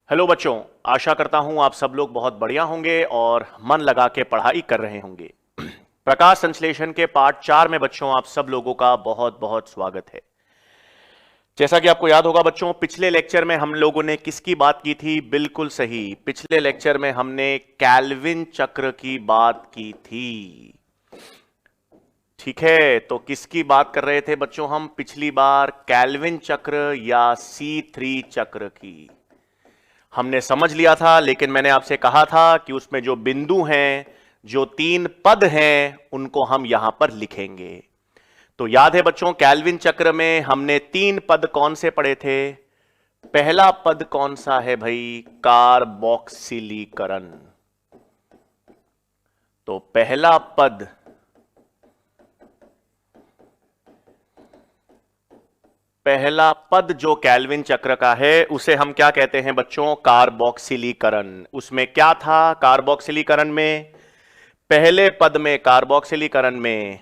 Hello बच्चों। आशा करता हूं आप सब लोग बहुत बढ़िया होंगे और मन लगा के पढ़ाई कर रहे होंगे। प्रकाश संश्लेषण के पार्ट 4 में बच्चों आप सब लोगों का बहुत बहुत स्वागत है। जैसा कि आपको याद होगा बच्चों, पिछले लेक्चर में हम लोगों ने किसकी बात की थी? बिल्कुल सही, पिछले लेक्चर में हमने कैल्विन चक्र की बात की थी। ठीक है, तो किसकी बात कर रहे थे बच्चों हम पिछली बार? कैल्विन चक्र या C3 चक्र की। हमने समझ लिया था, लेकिन मैंने आपसे कहा था कि उसमें जो बिंदु हैं, जो 3 पद हैं, उनको हम यहां पर लिखेंगे। तो याद है बच्चों, कैल्विन चक्र में हमने 3 पद कौन से पढ़े थे? पहला पद कौन सा है भाई? कार्बोक्सिलीकरण। तो पहला पद जो कैल्विन चक्र का है उसे हम क्या कहते हैं बच्चों? कार्बोक्सिलीकरण। उसमें क्या था कार्बोक्सिलीकरण में? पहले पद में कार्बोक्सिलीकरण में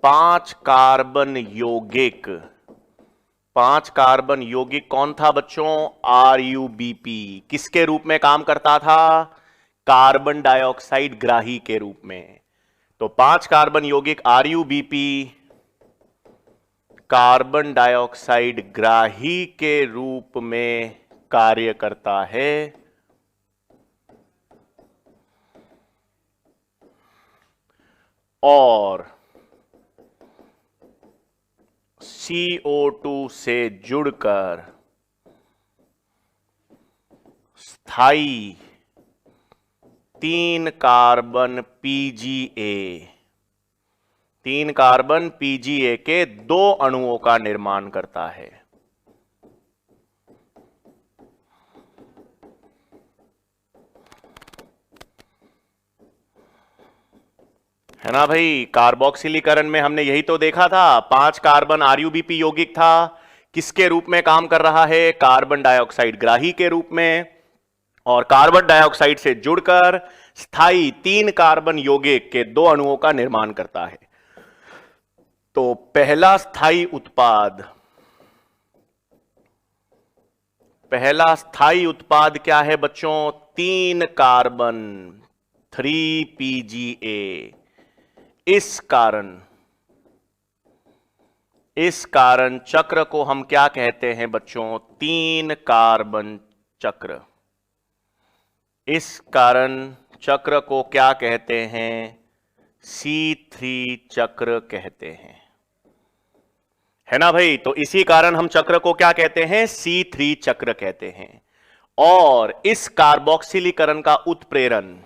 5 कार्बन यौगिक। 5 कार्बन यौगिक कौन था बच्चों? RuBp। किसके रूप में काम करता था? कार्बन डाइऑक्साइड ग्राही के रूप में। तो 5 कार्बन यौगिक RuBp कार्बन डाइऑक्साइड ग्राही के रूप में कार्य करता है। और CO2 से जुड़कर स्थाई 3 कार्बन PGA के 2 अणुओं का निर्माण करता है। है ना भाई? कार्बोक्सिलीकरण में हमने यही तो देखा था, 5 कार्बन RuBp यौगिक था। किसके रूप में काम कर रहा है? कार्बन डाइऑक्साइड ग्राही के रूप में। और कार्बन डाइऑक्साइड से जुड़कर स्थायी 3 कार्बन यौगिक के 2 अणुओं का निर्माण करता है। तो पहला स्थायी उत्पाद क्या है बच्चों? 3 कार्बन 3 PGA। इस कारण चक्र को हम क्या कहते हैं बच्चों? 3 कार्बन चक्र। इस कारण चक्र को क्या कहते हैं? C3 चक्र कहते हैं। है ना भाई? तो इसी कारण हम चक्र को क्या कहते हैं? C3 चक्र कहते हैं। और इस कार्बोक्सिलीकरण का उत्प्रेरण,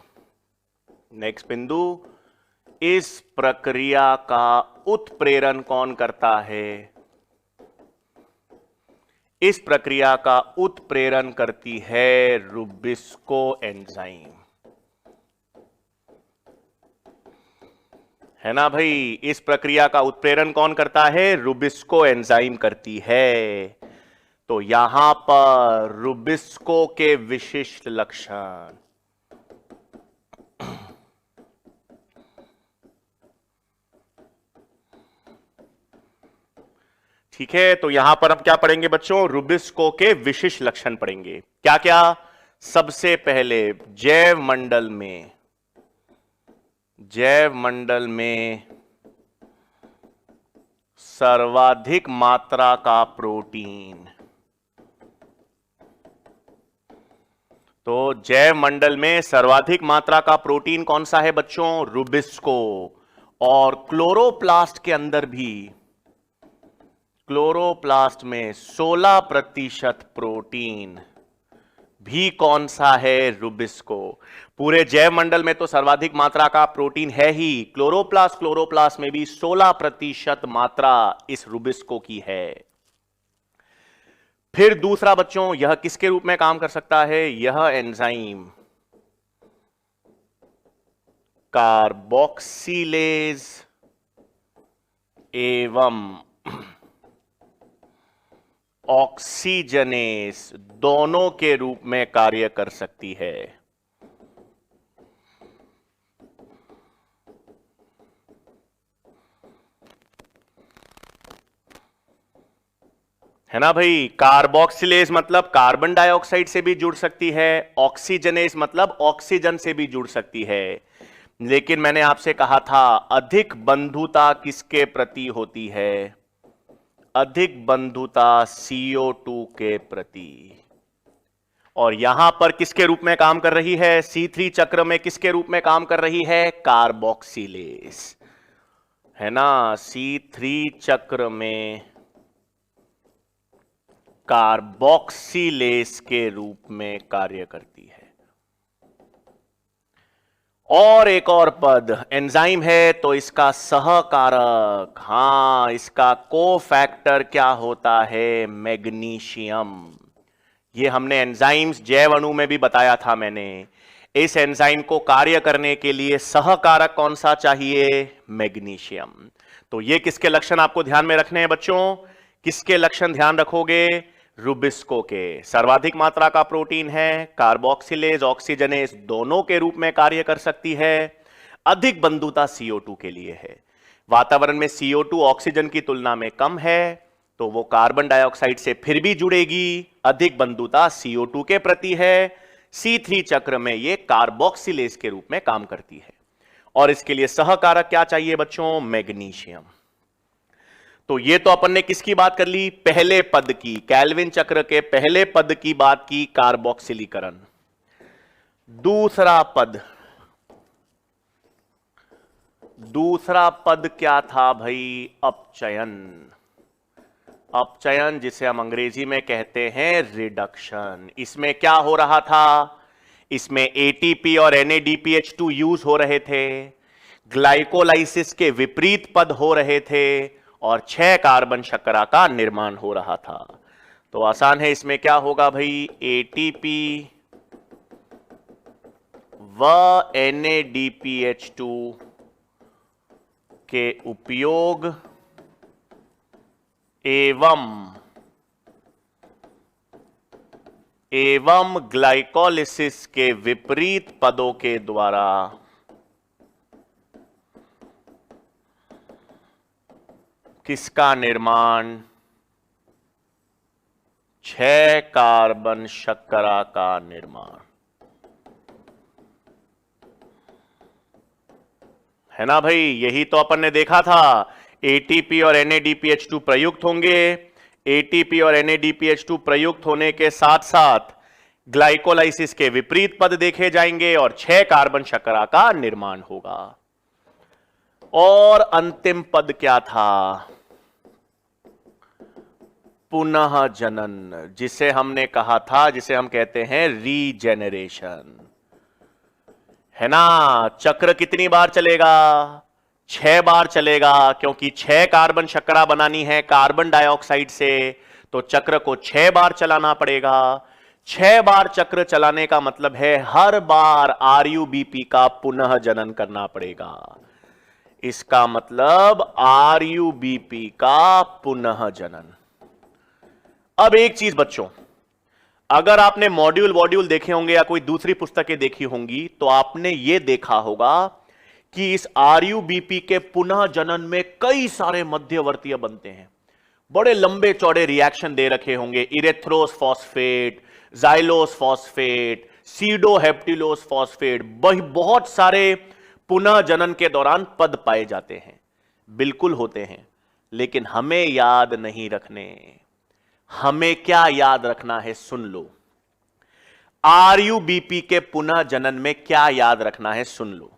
नेक्स्ट बिंदु, इस प्रक्रिया का उत्प्रेरण कौन करता है? इस प्रक्रिया का उत्प्रेरण करती है रुबिस्को एंजाइम। है ना भाई? इस प्रक्रिया का उत्प्रेरण कौन करता है? रुबिस्को एंजाइम करती है। तो यहां पर रुबिस्को के विशिष्ट लक्षण, ठीक है। तो यहां पर हम क्या पढ़ेंगे बच्चों? रुबिस्को के विशिष्ट लक्षण पढ़ेंगे। क्या क्या? सबसे पहले जैव मंडल में सर्वाधिक मात्रा का प्रोटीन। तो जैव मंडल में सर्वाधिक मात्रा का प्रोटीन कौन सा है बच्चों? रुबिस्को। और क्लोरोप्लास्ट में 16% प्रोटीन भी कौन सा है? रुबिस्को। पूरे जैव मंडल में तो सर्वाधिक मात्रा का प्रोटीन है ही, क्लोरोप्लास्ट में भी 16% मात्रा इस रुबिस्को की है। फिर दूसरा बच्चों, यह किसके रूप में काम कर सकता है? यह एंजाइम कार्बोक्सिलेज एवं ऑक्सीजनेस दोनों के रूप में कार्य कर सकती है। है ना भाई। कार्बोक्सिलेज मतलब कार्बन डाइऑक्साइड से भी जुड़ सकती है, ऑक्सीजनेज मतलब ऑक्सीजन से भी जुड़ सकती है। लेकिन मैंने आपसे कहा था अधिक बंधुता किसके प्रति होती है? अधिक बंधुता CO2 के प्रति। और यहां पर किसके रूप में काम कर रही है? C3 चक्र में किसके रूप में काम कर रही है? कार्बोक्सिलेज, है ना। C3 चक्र में कार्बोक्सिलेज के रूप में कार्य करती है। और एक और पद एंजाइम है तो इसका सहकारक, हां इसका कोफैक्टर क्या होता है? मैग्नीशियम। ये हमने एंजाइम्स जैव अणु में भी बताया था मैंने। इस एंजाइम को कार्य करने के लिए सहकारक कौन सा चाहिए? मैग्नीशियम। तो ये किसके लक्षण आपको ध्यान में रखने हैं बच्चों? किसके लक्षण ध्यान रखोगे? रुबिस्को के। सर्वाधिक मात्रा का प्रोटीन है, कार्बोक्सिलेज ऑक्सीजनेज दोनों के रूप में कार्य कर सकती है, अधिक बंधुता CO2 के लिए है। वातावरण में CO2 ऑक्सीजन की तुलना में कम है तो वो कार्बन डाइऑक्साइड से फिर भी जुड़ेगी, अधिक बंधुता CO2 के प्रति है। C3 चक्र में ये कार्बोक्सिलेज के रूप में काम करती है। और इसके लिए सहकारक क्या चाहिए बच्चों? मैग्नीशियम। तो ये तो अपन ने किसकी बात कर ली? पहले पद की, कैल्विन चक्र के पहले पद की बात की, कार्बोक्सिलीकरण। दूसरा पद क्या था भाई? अपचयन। अपचयन जिसे हम अंग्रेजी में कहते हैं रिडक्शन। इसमें क्या हो रहा था? इसमें ATP और NADPH2 यूज हो रहे थे, ग्लाइकोलाइसिस के विपरीत पद हो रहे थे और 6 कार्बन शर्करा का निर्माण हो रहा था। तो आसान है, इसमें क्या होगा भाई? ATP व NADPH2 के उपयोग एवं ग्लाइकोलिसिस के विपरीत पदों के द्वारा किसका निर्माण? 6 कार्बन शर्करा का निर्माण, है ना भाई। यही तो अपन ने देखा था। ATP और NADPH2 प्रयुक्त होंगे, ATP और NADPH2 प्रयुक्त होने के साथ साथ ग्लाइकोलाइसिस के विपरीत पद देखे जाएंगे और 6 कार्बन शर्करा का निर्माण होगा। और अंतिम पद क्या था? पुनः जनन, जिसे हमने कहा था, जिसे हम कहते हैं रीजेनरेशन, है ना। चक्र कितनी बार चलेगा? 6 बार चलेगा, क्योंकि 6 कार्बन शर्करा बनानी है कार्बन डाइऑक्साइड से, तो चक्र को 6 बार चलाना पड़ेगा। 6 बार चक्र चलाने का मतलब है हर बार RUBP का पुनः जनन करना पड़ेगा। इसका मतलब RUBP का पुनः जनन। अब एक चीज बच्चों, अगर आपने मॉड्यूल देखे होंगे या कोई दूसरी पुस्तकें देखी होंगी तो आपने यह देखा होगा कि इस RUBP के पुनः जनन में कई सारे मध्यवर्तीय बनते हैं। बड़े लंबे चौड़े रिएक्शन दे रखे होंगे, इरेथ्रोस फॉस्फेट, जाइलोस फॉस्फेट, सीडोहेप्टिलोस फॉस्फेट, बहुत सारे पुनः जनन के दौरान पद पाए जाते हैं। बिल्कुल होते हैं, लेकिन हमें याद नहीं रखने। हमें क्या याद रखना है? सुन लो। RUBP के पुनः जनन में क्या याद रखना है? सुन लो।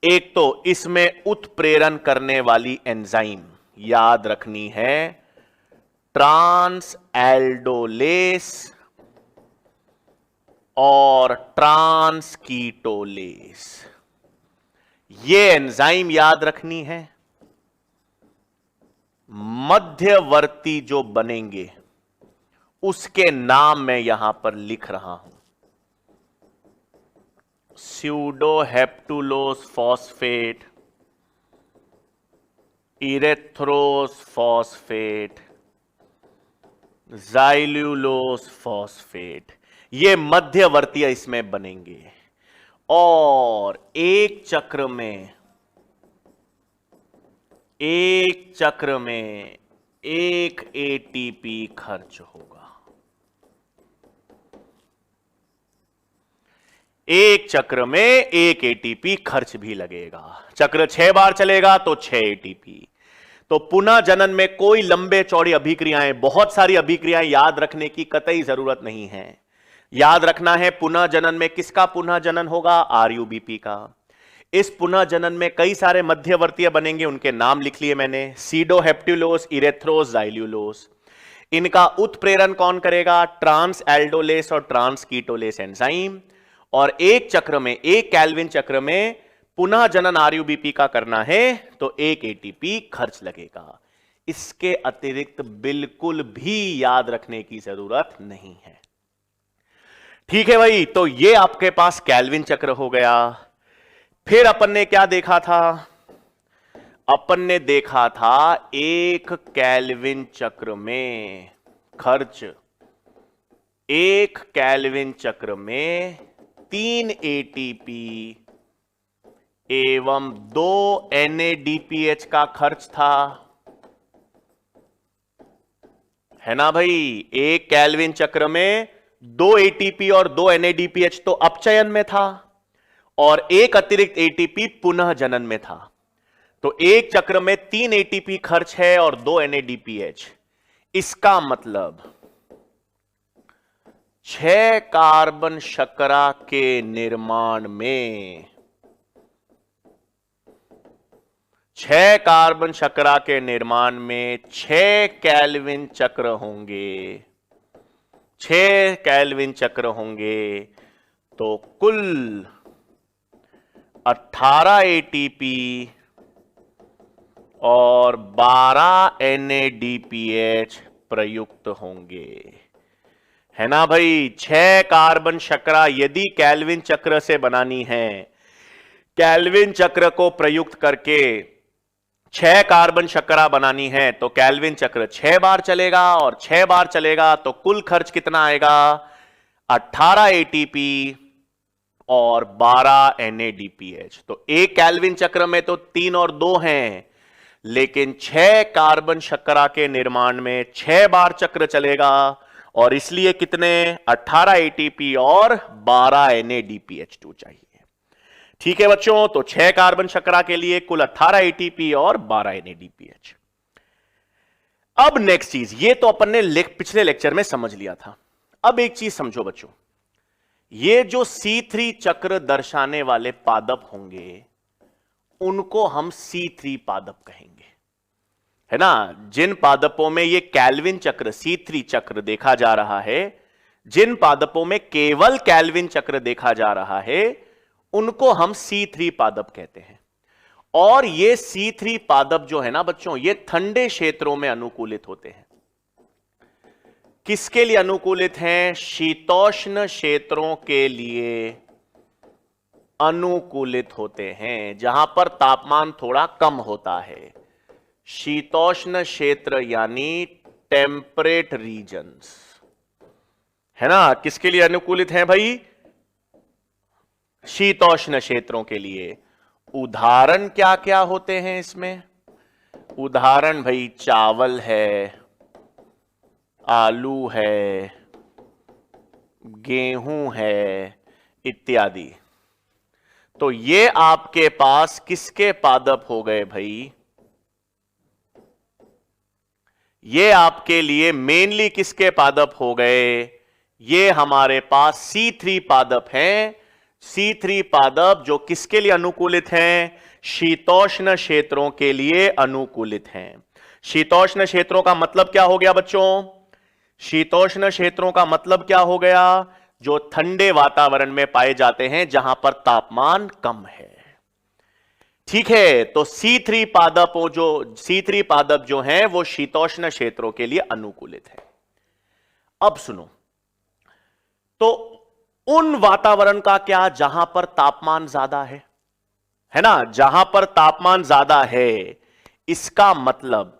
एक तो इसमें उत्प्रेरण करने वाली एंजाइम याद रखनी है, ट्रांस एल्डोलेस और ट्रांस कीटोलेस। ये एंजाइम याद रखनी है। मध्यवर्ती जो बनेंगे उसके नाम मैं यहां पर लिख रहा हूं। स्यूडोहेप्टुलोस फॉस्फेट, इरेथ्रोस फॉस्फेट, जाइल्यूलोस फॉस्फेट, ये मध्यवर्तीय इसमें बनेंगे। और एक चक्र में 1 एटीपी खर्च होगा। एक चक्र में 1 एटीपी खर्च भी लगेगा। चक्र 6 बार चलेगा तो 6 एटीपी। तो पुनः जनन में कोई लंबे चौड़ी अभिक्रियाएं, बहुत सारी अभिक्रियाएं याद रखने की कतई जरूरत नहीं है। याद रखना है पुनः जनन में किसका पुनः जनन होगा? आरयूबीपी का। इस पुनः जनन में कई सारे मध्यवर्तीय बनेंगे, उनके नाम लिख लिए मैंने, सीडोहेप्टिलोस, इरेथ्रोस, जाइल्यूलोस। इनका उत्प्रेरण कौन करेगा? ट्रांस एल्डोलेस और ट्रांस कीटोलेस एंजाइम। और एक चक्र में, एक केल्विन चक्र में पुनः जनन आरयूबीपी का करना है तो 1 एटीपी खर्च लगेगा। इसके अतिरिक्त बिल्कुल भी याद रखने की जरूरत नहीं है। ठीक है भाई, तो ये आपके पास केल्विन चक्र हो गया। फिर अपन ने क्या देखा था? अपन ने देखा था एक केल्विन चक्र में खर्च, एक केल्विन चक्र में 3 एटीपी एवं 2 NADPH का खर्च था, है ना भाई? एक केल्विन चक्र में 2 एटीपी और 2 NADPH तो अपचयन में था और एक अतिरिक्त एटीपी पुनः जनन में था। तो एक चक्र में 3 एटीपी खर्च है और 2 NADPH। इसका मतलब 6 कार्बन शर्करा के निर्माण में, 6 कार्बन शर्करा के निर्माण में 6 केल्विन चक्र होंगे, 6 केल्विन चक्र होंगे। तो कुल 18 एटीपी और 12 NADPH प्रयुक्त होंगे, है ना भाई? 6 कार्बन शर्करा यदि केल्विन चक्र से बनानी है, केल्विन चक्र को प्रयुक्त करके 6 कार्बन शर्करा बनानी है तो केल्विन चक्र 6 बार चलेगा और 6 बार चलेगा तो कुल खर्च कितना आएगा? 18 एटीपी और 12 NADPH। तो एक केल्विन चक्र में तो 3 और 2 हैं, लेकिन 6 कार्बन शर्करा के निर्माण में 6 बार चक्र चलेगा और इसलिए कितने? 18 एटीपी और 12 NADPH2 चाहिए। ठीक है बच्चों, तो 6 कार्बन शर्करा के लिए कुल 18 एटीपी और 12 NADPH। अब नेक्स्ट चीज, ये तो अपन ने पिछले लेक्चर में समझ लिया था। अब एक चीज समझो बच्चों, ये जो C3 चक्र दर्शाने वाले पादप होंगे उनको हम C3 पादप कहेंगे, है ना? जिन पादपों में ये केल्विन चक्र C3 चक्र देखा जा रहा है, जिन पादपों में केवल केल्विन चक्र देखा जा रहा है, उनको हम C3 पादप कहते हैं। और ये C3 पादप जो है ना बच्चों, ये ठंडे क्षेत्रों में अनुकूलित होते हैं। किसके लिए अनुकूलित हैं? शीतोष्ण क्षेत्रों के लिए अनुकूलित होते हैं, जहां पर तापमान थोड़ा कम होता है। शीतोष्ण क्षेत्र यानी टेम्परेट रीजन्स, है ना? किसके लिए अनुकूलित हैं भाई? शीतोष्ण क्षेत्रों के लिए। उदाहरण क्या क्या होते हैं इसमें? उदाहरण भाई चावल है, आलू है, गेहूं है इत्यादि। तो ये आपके पास किसके पादप हो गए भाई? ये आपके लिए मेनली किसके पादप हो गए? ये हमारे पास C3 पादप हैं। C3 पादप जो किसके लिए अनुकूलित हैं? शीतोष्ण क्षेत्रों के लिए अनुकूलित हैं। शीतोष्ण क्षेत्रों का मतलब क्या हो गया बच्चों? शीतोष्ण क्षेत्रों का मतलब क्या हो गया? जो ठंडे वातावरण में पाए जाते हैं, जहां पर तापमान कम है। ठीक है, तो C3 पादप जो हैं वो शीतोष्ण क्षेत्रों के लिए अनुकूलित है। अब सुनो, तो उन वातावरण का क्या जहां पर तापमान ज्यादा है ना? जहां पर तापमान ज्यादा है, इसका मतलब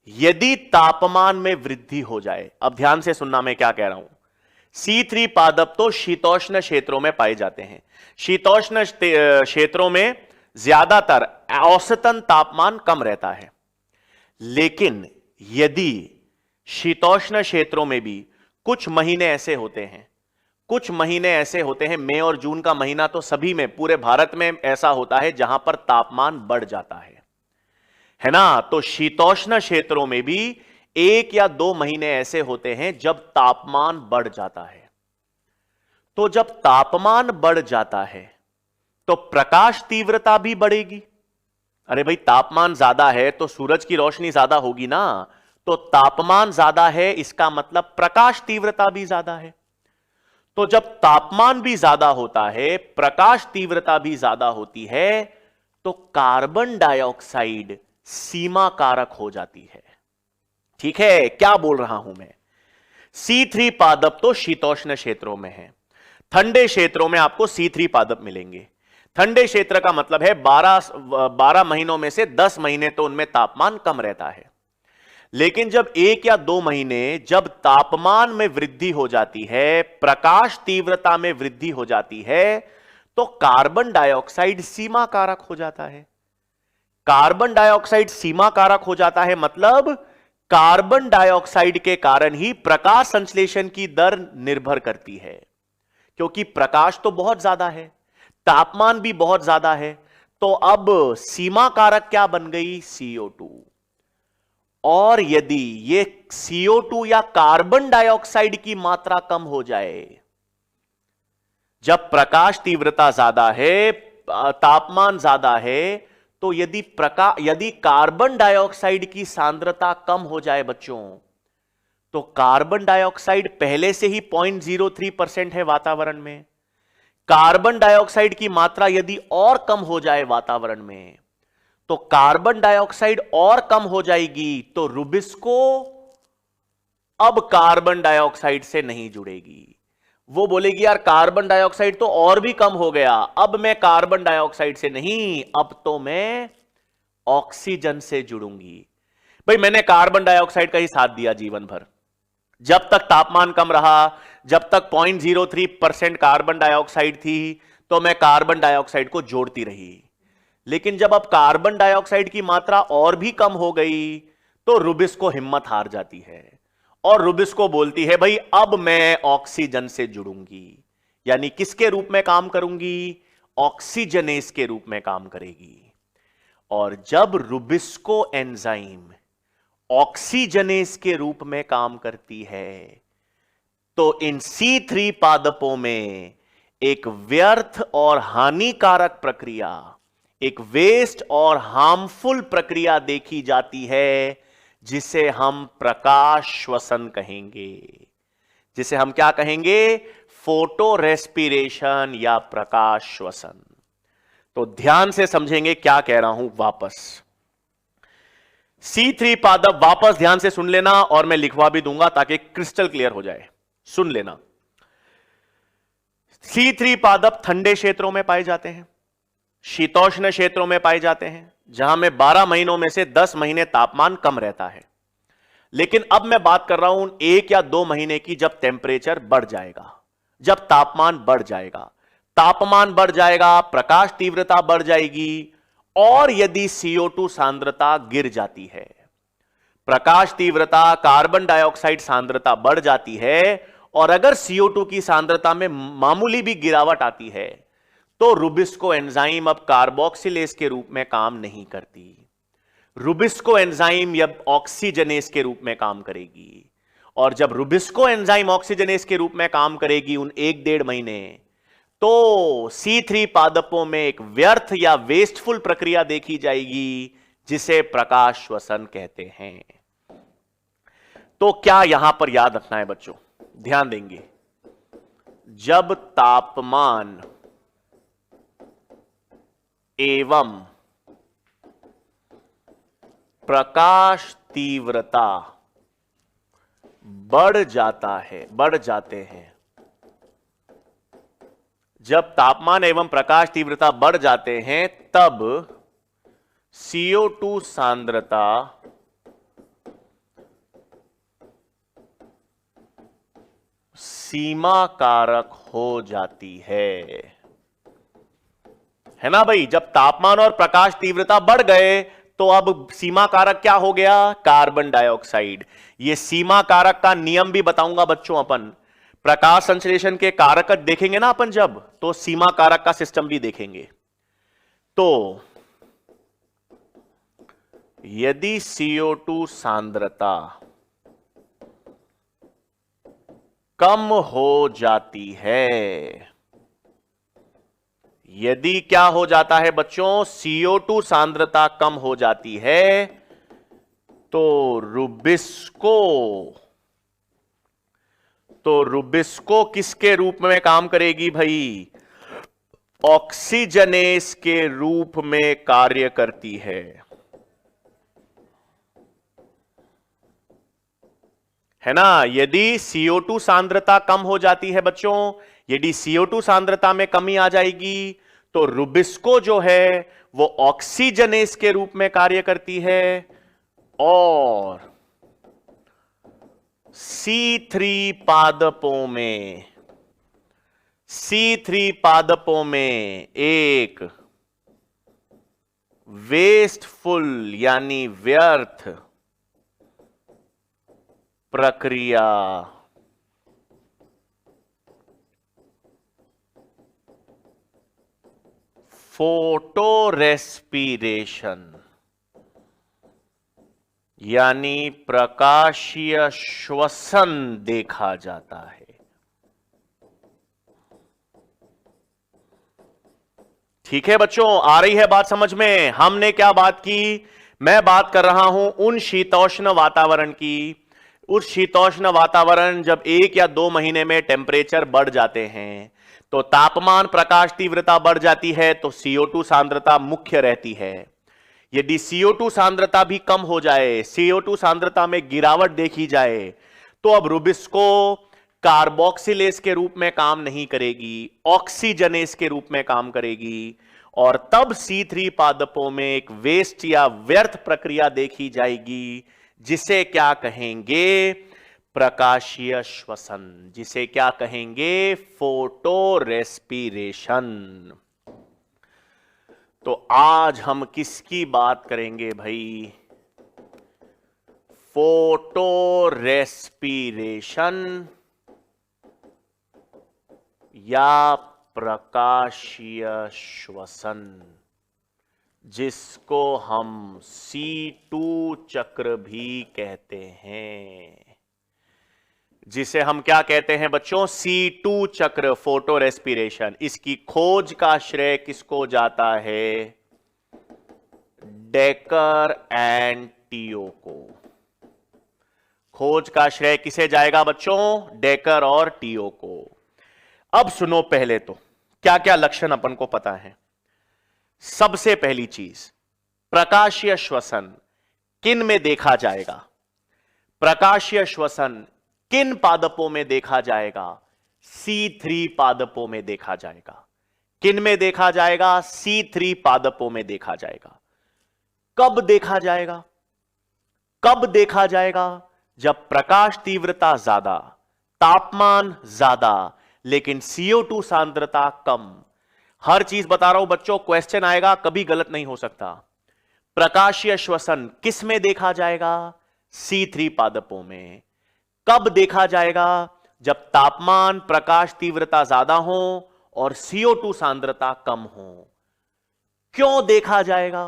यदि तापमान में वृद्धि हो जाए, अब ध्यान से सुनना मैं क्या कह रहा हूं। C3 पादप तो शीतोष्ण क्षेत्रों में पाए जाते हैं। शीतोष्ण क्षेत्रों में ज्यादातर औसतन तापमान कम रहता है, लेकिन यदि शीतोष्ण क्षेत्रों में भी कुछ महीने ऐसे होते हैं, कुछ महीने ऐसे होते हैं, मई और जून का महीना तो सभी में, पूरे भारत में ऐसा होता है जहां पर तापमान बढ़ जाता है ना। तो शीतोष्ण क्षेत्रों में भी 1 या 2 महीने ऐसे होते हैं जब तापमान बढ़ जाता है। तो जब तापमान बढ़ जाता है तो प्रकाश तीव्रता भी बढ़ेगी। अरे भाई, तापमान ज्यादा है तो सूरज की रोशनी ज्यादा होगी ना, तो तापमान ज्यादा है इसका मतलब प्रकाश तीव्रता भी ज्यादा है। तो जब तापमान भी ज्यादा होता है, प्रकाश तीव्रता भी ज्यादा होती है, तो कार्बन डाइऑक्साइड सीमा कारक हो जाती है। ठीक है, क्या बोल रहा हूं मैं? C3 पादप तो शीतोष्ण क्षेत्रों में है, ठंडे क्षेत्रों में आपको C3 पादप मिलेंगे। ठंडे क्षेत्र का मतलब है 12 महीनों में से 10 महीने तो उनमें तापमान कम रहता है। लेकिन जब 1 या 2 महीने जब तापमान में वृद्धि हो जाती है, प्रकाश तीव्रता में वृद्धि हो जाती है, तो कार्बन डाइऑक्साइड सीमा कारक हो जाता है। कार्बन डाइऑक्साइड सीमा कारक हो जाता है मतलब कार्बन डाइऑक्साइड के कारण ही प्रकाश संश्लेषण की दर निर्भर करती है, क्योंकि प्रकाश तो बहुत ज्यादा है, तापमान भी बहुत ज्यादा है। तो अब सीमा कारक क्या बन गई? CO2। और यदि ये CO2 या कार्बन डाइऑक्साइड की मात्रा कम हो जाए, जब प्रकाश तीव्रता ज्यादा है, तापमान ज्यादा है, तो यदि कार्बन डाइऑक्साइड की सांद्रता कम हो जाए बच्चों, तो कार्बन डाइऑक्साइड पहले से ही 0.03% है वातावरण में, कार्बन डाइऑक्साइड की मात्रा यदि और कम हो जाए वातावरण में, तो कार्बन डाइऑक्साइड और कम हो जाएगी, तो रुबिस्को अब कार्बन डाइऑक्साइड से नहीं जुड़ेगी। वो बोलेगी यार कार्बन डाइऑक्साइड तो और भी कम हो गया, अब मैं कार्बन डाइऑक्साइड से नहीं, अब तो मैं ऑक्सीजन से जुड़ूंगी। भाई, मैंने कार्बन डाइऑक्साइड का ही साथ दिया जीवन भर, जब तक तापमान कम रहा, जब तक 0.03% कार्बन डाइऑक्साइड थी, तो मैं कार्बन डाइऑक्साइड को जोड़ती रही। लेकिन जब अब कार्बन डाइऑक्साइड की मात्रा और भी कम हो गई, तो रुबिस्को हिम्मत हार जाती है और रुबिस्को बोलती है भाई अब मैं ऑक्सीजन से जुड़ूंगी, यानी किसके रूप में काम करूंगी? ऑक्सीजनेस के रूप में काम करेगी। और जब रुबिस्को एंजाइम ऑक्सीजनेस के रूप में काम करती है, तो इन C3 पादपों में एक व्यर्थ और हानिकारक प्रक्रिया, एक वेस्ट और हार्मफुल प्रक्रिया देखी जाती है, जिसे हम प्रकाश श्वसन कहेंगे। जिसे हम क्या कहेंगे? फोटो रेस्पिरेशन या प्रकाश श्वसन। तो ध्यान से समझेंगे क्या कह रहा हूं वापस। C3 पादप वापस ध्यान से सुन लेना, और मैं लिखवा भी दूंगा ताकि क्रिस्टल क्लियर हो जाए। सुन लेना, C3 पादप ठंडे क्षेत्रों में पाए जाते हैं, शीतोष्ण क्षेत्रों में पाए जाते हैं, जहां में 12 महीनों में से 10 महीने तापमान कम रहता है। लेकिन अब मैं बात कर रहा हूं 1 या 2 महीने की, जब टेम्परेचर बढ़ जाएगा, जब तापमान बढ़ जाएगा, तापमान बढ़ जाएगा, प्रकाश तीव्रता बढ़ जाएगी, और यदि CO2 सांद्रता गिर जाती है, प्रकाश तीव्रता, कार्बन डाइऑक्साइड सांद्रता बढ़ जाती है, और अगर CO2 की सांद्रता में मामूली भी गिरावट आती है, तो रुबिस्को एंजाइम अब कार्बोक्सिलेज के रूप में काम नहीं करती। रुबिस्को एंजाइम अब ऑक्सीजनेस के रूप में काम करेगी। और जब रुबिस्को एंजाइम ऑक्सीजनेस के रूप में काम करेगी उन 1-1.5 महीने, तो C3 पादपों में एक व्यर्थ या वेस्टफुल प्रक्रिया देखी जाएगी, जिसे प्रकाश श्वसन कहते हैं। तो क्या यहां पर याद रखना है बच्चों? ध्यान देंगे, जब तापमान एवं प्रकाश तीव्रता बढ़ जाते हैं, जब तापमान एवं प्रकाश तीव्रता बढ़ जाते हैं, तब CO2 सांद्रता सीमा कारक हो जाती है ना भाई? जब तापमान और प्रकाश तीव्रता बढ़ गए, तो अब सीमा कारक क्या हो गया? Carbon dioxide. ये सीमा कारक का नियम भी बताऊंगा बच्चों, अपन प्रकाश संश्लेषण के कारक देखेंगे ना अपन जब, तो सीमा कारक का सिस्टम भी देखेंगे। तो यदि CO2 सांद्रता कम हो जाती है, यदि क्या हो जाता है बच्चों? CO2 सांद्रता कम हो जाती है, तो रुबिस्को किसके रूप में काम करेगी भाई? ऑक्सीजनेस के रूप में कार्य करती है ना। यदि CO2 सांद्रता कम हो जाती है बच्चों, यदि CO2 सांद्रता में कमी आ जाएगी, तो रुबिस्को जो है वो ऑक्सीजनेस के रूप में कार्य करती है, और C3 पादपों में एक वेस्टफुल यानी व्यर्थ प्रक्रिया फोटो रेस्पिरेशन यानी प्रकाशीय श्वसन देखा जाता है। ठीक है बच्चों, आ रही है बात समझ में? हमने क्या बात की? मैं बात कर रहा हूं उन शीतोष्ण वातावरण की। उस शीतोष्ण वातावरण जब 1 या 2 महीने में टेम्परेचर बढ़ जाते हैं, तो तापमान, प्रकाश तीव्रता बढ़ जाती है, तो CO2 सांद्रता मुख्य रहती है। यदि CO2 सांद्रता भी कम हो जाए, CO2 सांद्रता में गिरावट देखी जाए, तो अब रुबिस्को कार्बोक्सिलेज के रूप में काम नहीं करेगी, ऑक्सीजनेस के रूप में काम करेगी, और तब C3 पादपों में एक वेस्ट या व्यर्थ प्रक्रिया देखी जाएगी, जिसे क्या कहेंगे? प्रकाशीय श्वसन, जिसे क्या कहेंगे? Photo respiration. तो आज हम किसकी बात करेंगे भाई? फोटो रेस्पिरेशन या प्रकाशीय श्वसन, जिसको हम C2 चक्र भी कहते हैं। जिसे हम क्या कहते हैं बच्चों? C2 चक्र, फोटो रेस्पिरेशन। इसकी खोज का श्रेय किसको जाता है? डेकर एंड टियो को। खोज का श्रेय किसे जाएगा बच्चों? डेकर और टियो को। अब सुनो, पहले तो क्या क्या लक्षण अपन को पता है। सबसे पहली चीज, प्रकाशीय श्वसन किन में देखा जाएगा? प्रकाशीय श्वसन किन पादपों में देखा जाएगा? C3 पादपों में देखा जाएगा। किन में देखा जाएगा? C3 पादपों में देखा जाएगा। कब देखा जाएगा? कब देखा जाएगा? जब प्रकाश तीव्रता ज्यादा, तापमान ज्यादा, लेकिन CO2 सांद्रता कम। हर चीज बता रहा हूं बच्चों, क्वेश्चन आएगा, कभी गलत नहीं हो सकता। प्रकाशीय श्वसन किस में देखा जाएगा? C3 पादपों में। कब देखा जाएगा? जब तापमान, प्रकाश तीव्रता ज्यादा हो और CO2 सांद्रता कम हो। क्यों देखा जाएगा?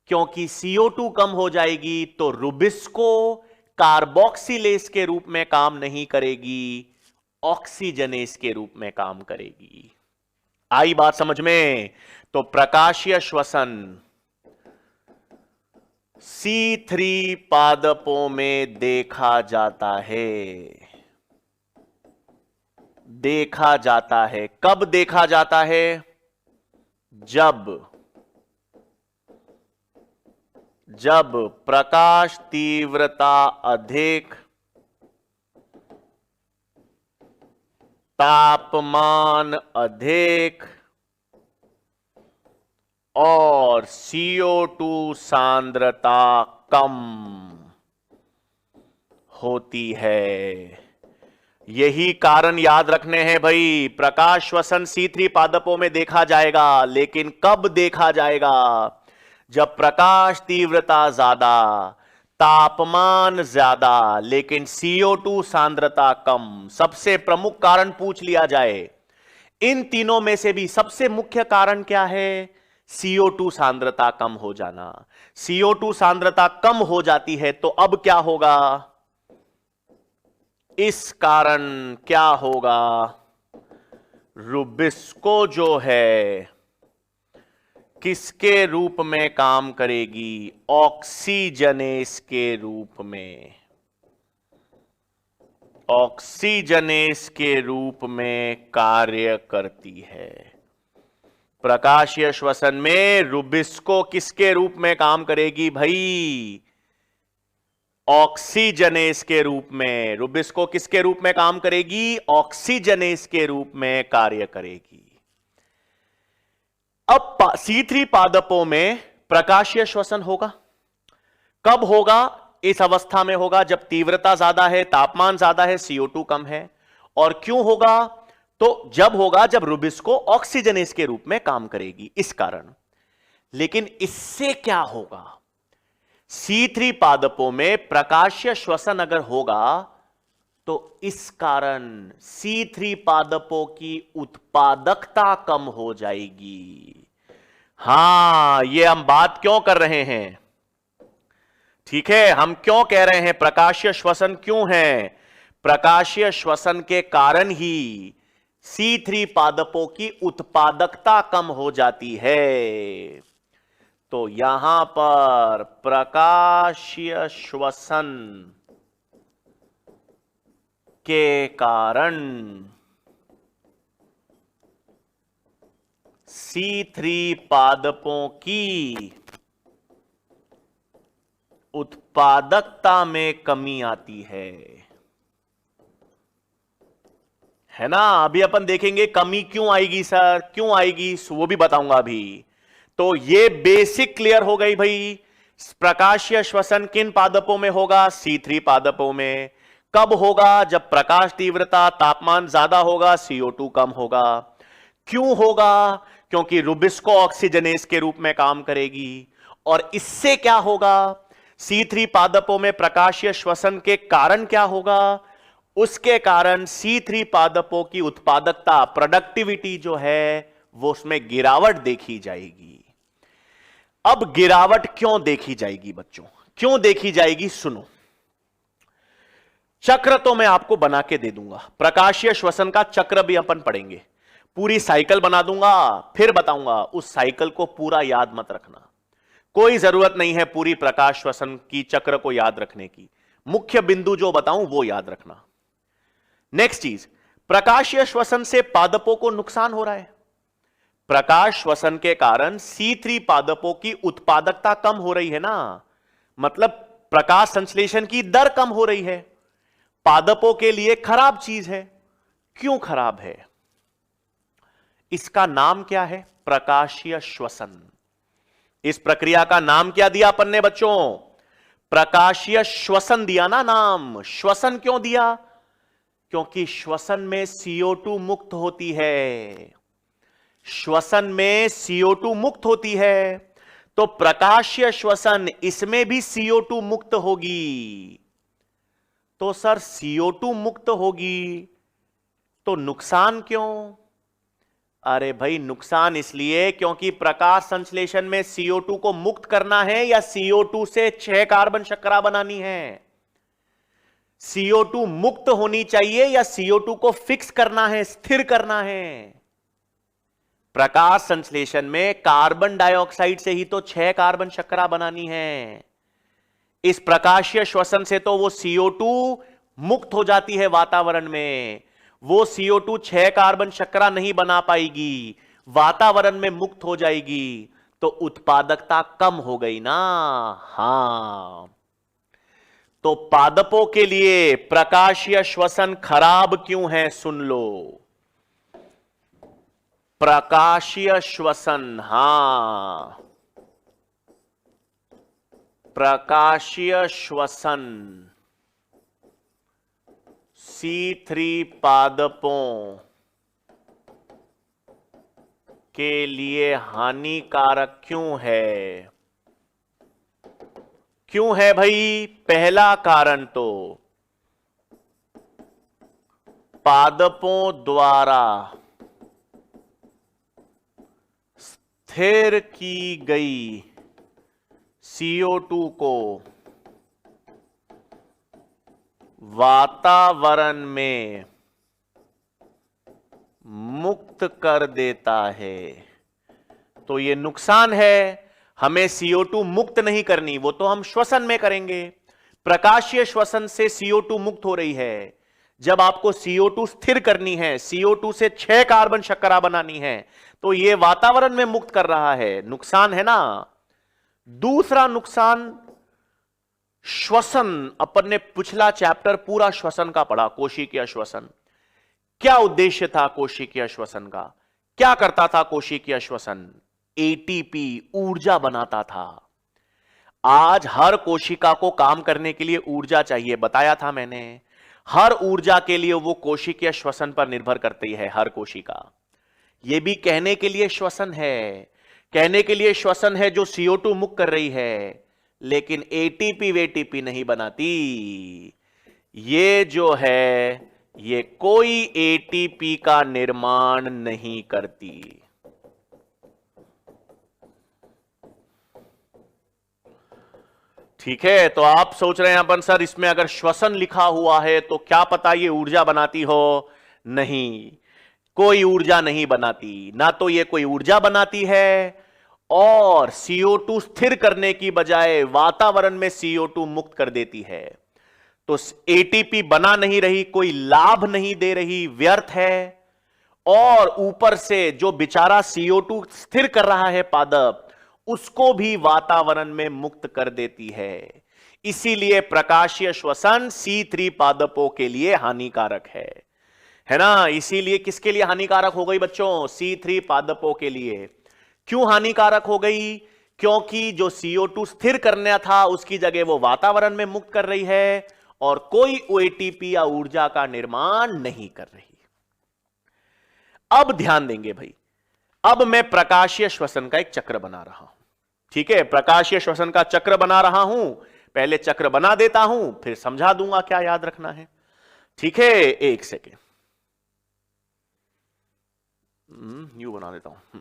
क्योंकि CO2 कम हो जाएगी तो रुबिस्को कार्बोक्सिलेज के रूप में काम नहीं करेगी, ऑक्सीजनेस के रूप में काम करेगी। आई बात समझ में? तो प्रकाशीय श्वसन C3 पादपों में देखा जाता है। देखा जाता है। कब देखा जाता है? जब प्रकाश तीव्रता अधिक, तापमान अधिक और CO2 सांद्रता कम होती है। यही कारण याद रखने हैं भाई। प्रकाश श्वसन C3 पादपों में देखा जाएगा, लेकिन कब देखा जाएगा? जब प्रकाश तीव्रता ज्यादा, तापमान ज्यादा, लेकिन CO2 सांद्रता कम। सबसे प्रमुख कारण पूछ लिया जाए, इन तीनों में से भी सबसे मुख्य कारण क्या है? CO2 सांद्रता कम हो जाना। CO2 सांद्रता कम हो जाती है तो अब क्या होगा? इस कारण क्या होगा? रुबिस्को जो है किसके रूप में काम करेगी? ऑक्सीजनेस के रूप में। ऑक्सीजनेस के रूप में कार्य करती है। प्रकाशीय श्वसन में रुबिस्को किसके रूप में काम करेगी भाई? ऑक्सीजनेस के रूप में। रुबिस्को किसके रूप में काम करेगी? ऑक्सीजनेस के रूप में कार्य करेगी। अब C3 पादपों में प्रकाशीय श्वसन होगा। कब होगा? इस अवस्था में होगा जब तीव्रता ज्यादा है, तापमान ज्यादा है, CO2 कम है। और क्यों होगा? तो जब होगा जब रुबिस्को ऑक्सीजनेस के रूप में काम करेगी, इस कारण। लेकिन इससे क्या होगा? C3 पादपों में प्रकाशीय श्वसन अगर होगा तो इस कारण C3 पादपों की उत्पादकता कम हो जाएगी। हां, यह हम बात क्यों कर रहे हैं? ठीक है, हम क्यों कह रहे हैं प्रकाशीय श्वसन क्यों है? प्रकाशीय श्वसन के कारण ही C3 पादपों की उत्पादकता कम हो जाती है। तो यहां पर प्रकाशीय श्वसन के कारण C3 पादपों की उत्पादकता में कमी आती है ना? अभी अपन देखेंगे कमी क्यों आएगी सर, क्यों आएगी, वो भी बताऊंगा अभी। तो ये बेसिक क्लियर हो गई भाई। प्रकाशीय श्वसन किन पादपों में होगा? C3 पादपों में। कब होगा? जब प्रकाश तीव्रता, तापमान ज्यादा होगा, CO2 कम होगा। क्यों होगा? क्योंकि रुबिस्को ऑक्सीजनेस के रूप में काम करेगी। और इससे क्या होगा? C3 पादपों में प्रकाशीय श्वसन के कारण क्या होगा? उसके कारण C3 पादपों की उत्पादकता, प्रोडक्टिविटी जो है वो उसमें गिरावट देखी जाएगी। अब गिरावट क्यों देखी जाएगी बच्चों? क्यों देखी जाएगी? सुनो, चक्र तो मैं आपको बना के दे दूंगा। प्रकाशीय श्वसन का चक्र भी अपन पढ़ेंगे। पूरी साइकिल बना दूंगा, फिर बताऊंगा। उस साइकिल को पूरा याद मत रखना, कोई जरूरत नहीं है पूरी प्रकाश श्वसन की चक्र को याद रखने की। मुख्य बिंदु जो बताऊं वो याद रखना। नेक्स्ट चीज, प्रकाशीय श्वसन से पादपों को नुकसान हो रहा है। प्रकाश श्वसन के कारण C3 पादपों की उत्पादकता कम हो रही है ना, मतलब प्रकाश संश्लेषण की दर कम हो रही है। पादपों के लिए खराब चीज है। क्यों खराब है? इसका नाम क्या है? प्रकाशीय श्वसन। इस प्रक्रिया का नाम क्या दिया अपन ने बच्चों? प्रकाशीय श्वसन दिया ना नाम। श्वसन क्यों दिया? क्योंकि श्वसन में CO2 मुक्त होती है। श्वसन में CO2 मुक्त होती है, तो प्रकाशीय श्वसन इसमें भी CO2 मुक्त होगी। तो सर CO2 मुक्त होगी तो नुकसान क्यों? अरे भाई, नुकसान इसलिए क्योंकि प्रकाश संश्लेषण में CO2 को मुक्त करना है या CO2 से 6 कार्बन शर्करा बनानी है? CO2 मुक्त होनी चाहिए या CO2 को फिक्स करना है, स्थिर करना है? प्रकाश संश्लेषण में कार्बन डाइऑक्साइड से ही तो 6 कार्बन शर्करा बनानी है। इस प्रकाशीय श्वसन से तो वो CO2 मुक्त हो जाती है वातावरण में। वो CO2 6 कार्बन शर्करा नहीं बना पाएगी, वातावरण में मुक्त हो जाएगी, तो उत्पादकता कम हो गई ना। हां, तो पादपों के लिए प्रकाशीय श्वसन खराब क्यों है? सुन लो, प्रकाशीय श्वसन, हां, प्रकाशीय श्वसन C3 पादपों के लिए हानिकारक क्यों है? क्यों है भाई? पहला कारण तो पादपों द्वारा स्थिर की गई CO2 को वातावरण में मुक्त कर देता है। तो ये नुकसान है। हमें CO2 मुक्त नहीं करनी, वो तो हम श्वसन में करेंगे। प्रकाशीय श्वसन से CO2 मुक्त हो रही है। जब आपको CO2 स्थिर करनी है, CO2 से 6 कार्बन शर्करा बनानी है, तो ये वातावरण में मुक्त कर रहा है। नुकसान है ना। दूसरा नुकसान श्वसन। अपन ने पिछला चैप्टर पूरा श्वसन का पढ़ा, कोशिकीय श्वसन। क्या उद्देश्य था कोशिकीय श्वसन का? क्या करता था कोशिकीय श्वसन? ATP ऊर्जा बनाता था। आज हर कोशिका को काम करने के लिए ऊर्जा चाहिए, बताया था मैंने। हर ऊर्जा के लिए वो कोशिकीय श्वसन पर निर्भर करती है हर कोशिका। ये भी कहने के लिए श्वसन है, कहने के लिए श्वसन है जो CO2 मुक्त कर रही है, लेकिन ATP वेटीपी नहीं बनाती। ये जो है, ये कोई ATP का निर्माण नहीं करती। ठीक है, तो आप सोच रहे हैं अपन सर इसमें अगर श्वसन लिखा हुआ है तो क्या पता ये ऊर्जा बनाती हो। नहीं, कोई ऊर्जा नहीं बनाती। ना तो ये कोई ऊर्जा बनाती है, और CO2 स्थिर करने की बजाय वातावरण में CO2 मुक्त कर देती है। तो ATP बना नहीं रही, कोई लाभ नहीं दे रही, व्यर्थ है। और ऊपर से जो बेचारा CO2 स्थिर कर रहा है पादप, उसको भी वातावरण में मुक्त कर देती है। इसीलिए प्रकाशीय श्वसन C3 पादपों के लिए हानिकारक है ना। इसीलिए किसके लिए हानिकारक हो गई बच्चों? C3 पादपों के लिए। क्यों हानिकारक हो गई? क्योंकि जो CO2 स्थिर करना था उसकी जगह वो वातावरण में मुक्त कर रही है, और कोई ATP या ऊर्जा का निर्माण नहीं कर रही। अब ध्यान देंगे भाई, अब मैं प्रकाशीय श्वसन का एक चक्र बना रहा हूं। ठीक है, प्रकाशीय श्वसन का चक्र बना रहा हूं। पहले चक्र बना देता हूं, फिर समझा दूंगा क्या याद रखना है। ठीक है, एक सेकेंड, यूं बना देता हूं।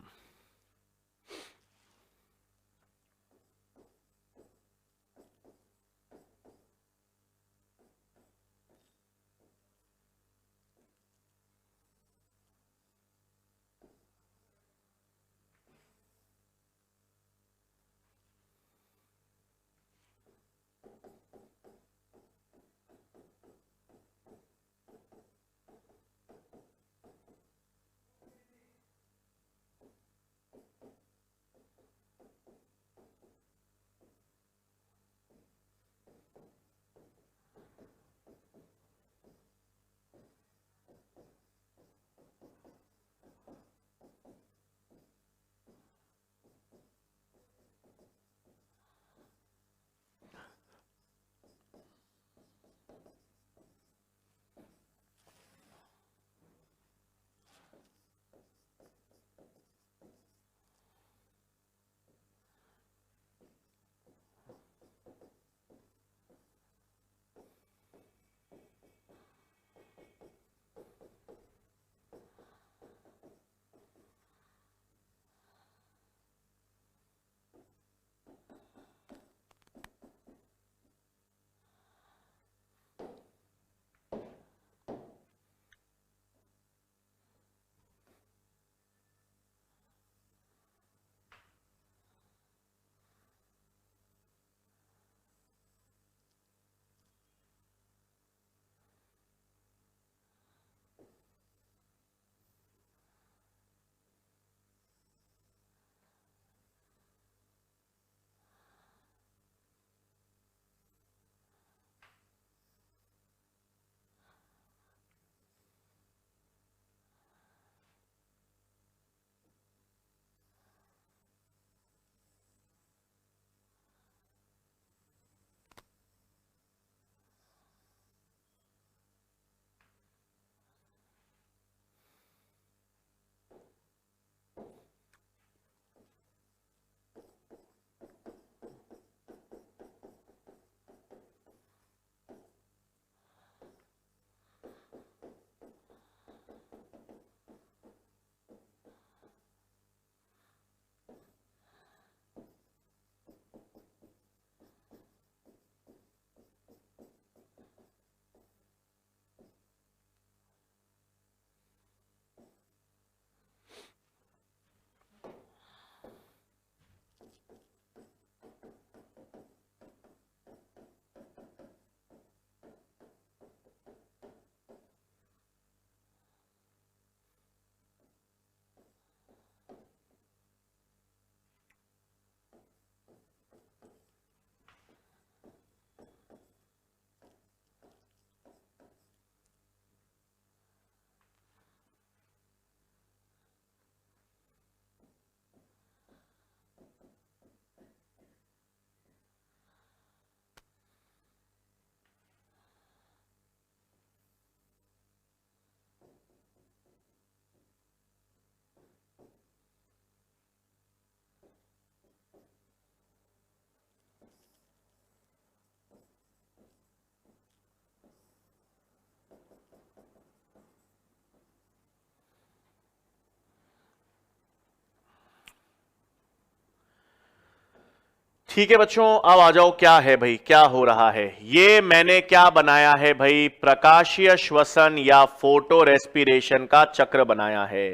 ठीक है बच्चों, अब आ जाओ, क्या है भाई, क्या हो रहा है। ये मैंने क्या बनाया है भाई, प्रकाशीय श्वसन या फोटो रेस्पिरेशन का चक्र बनाया है।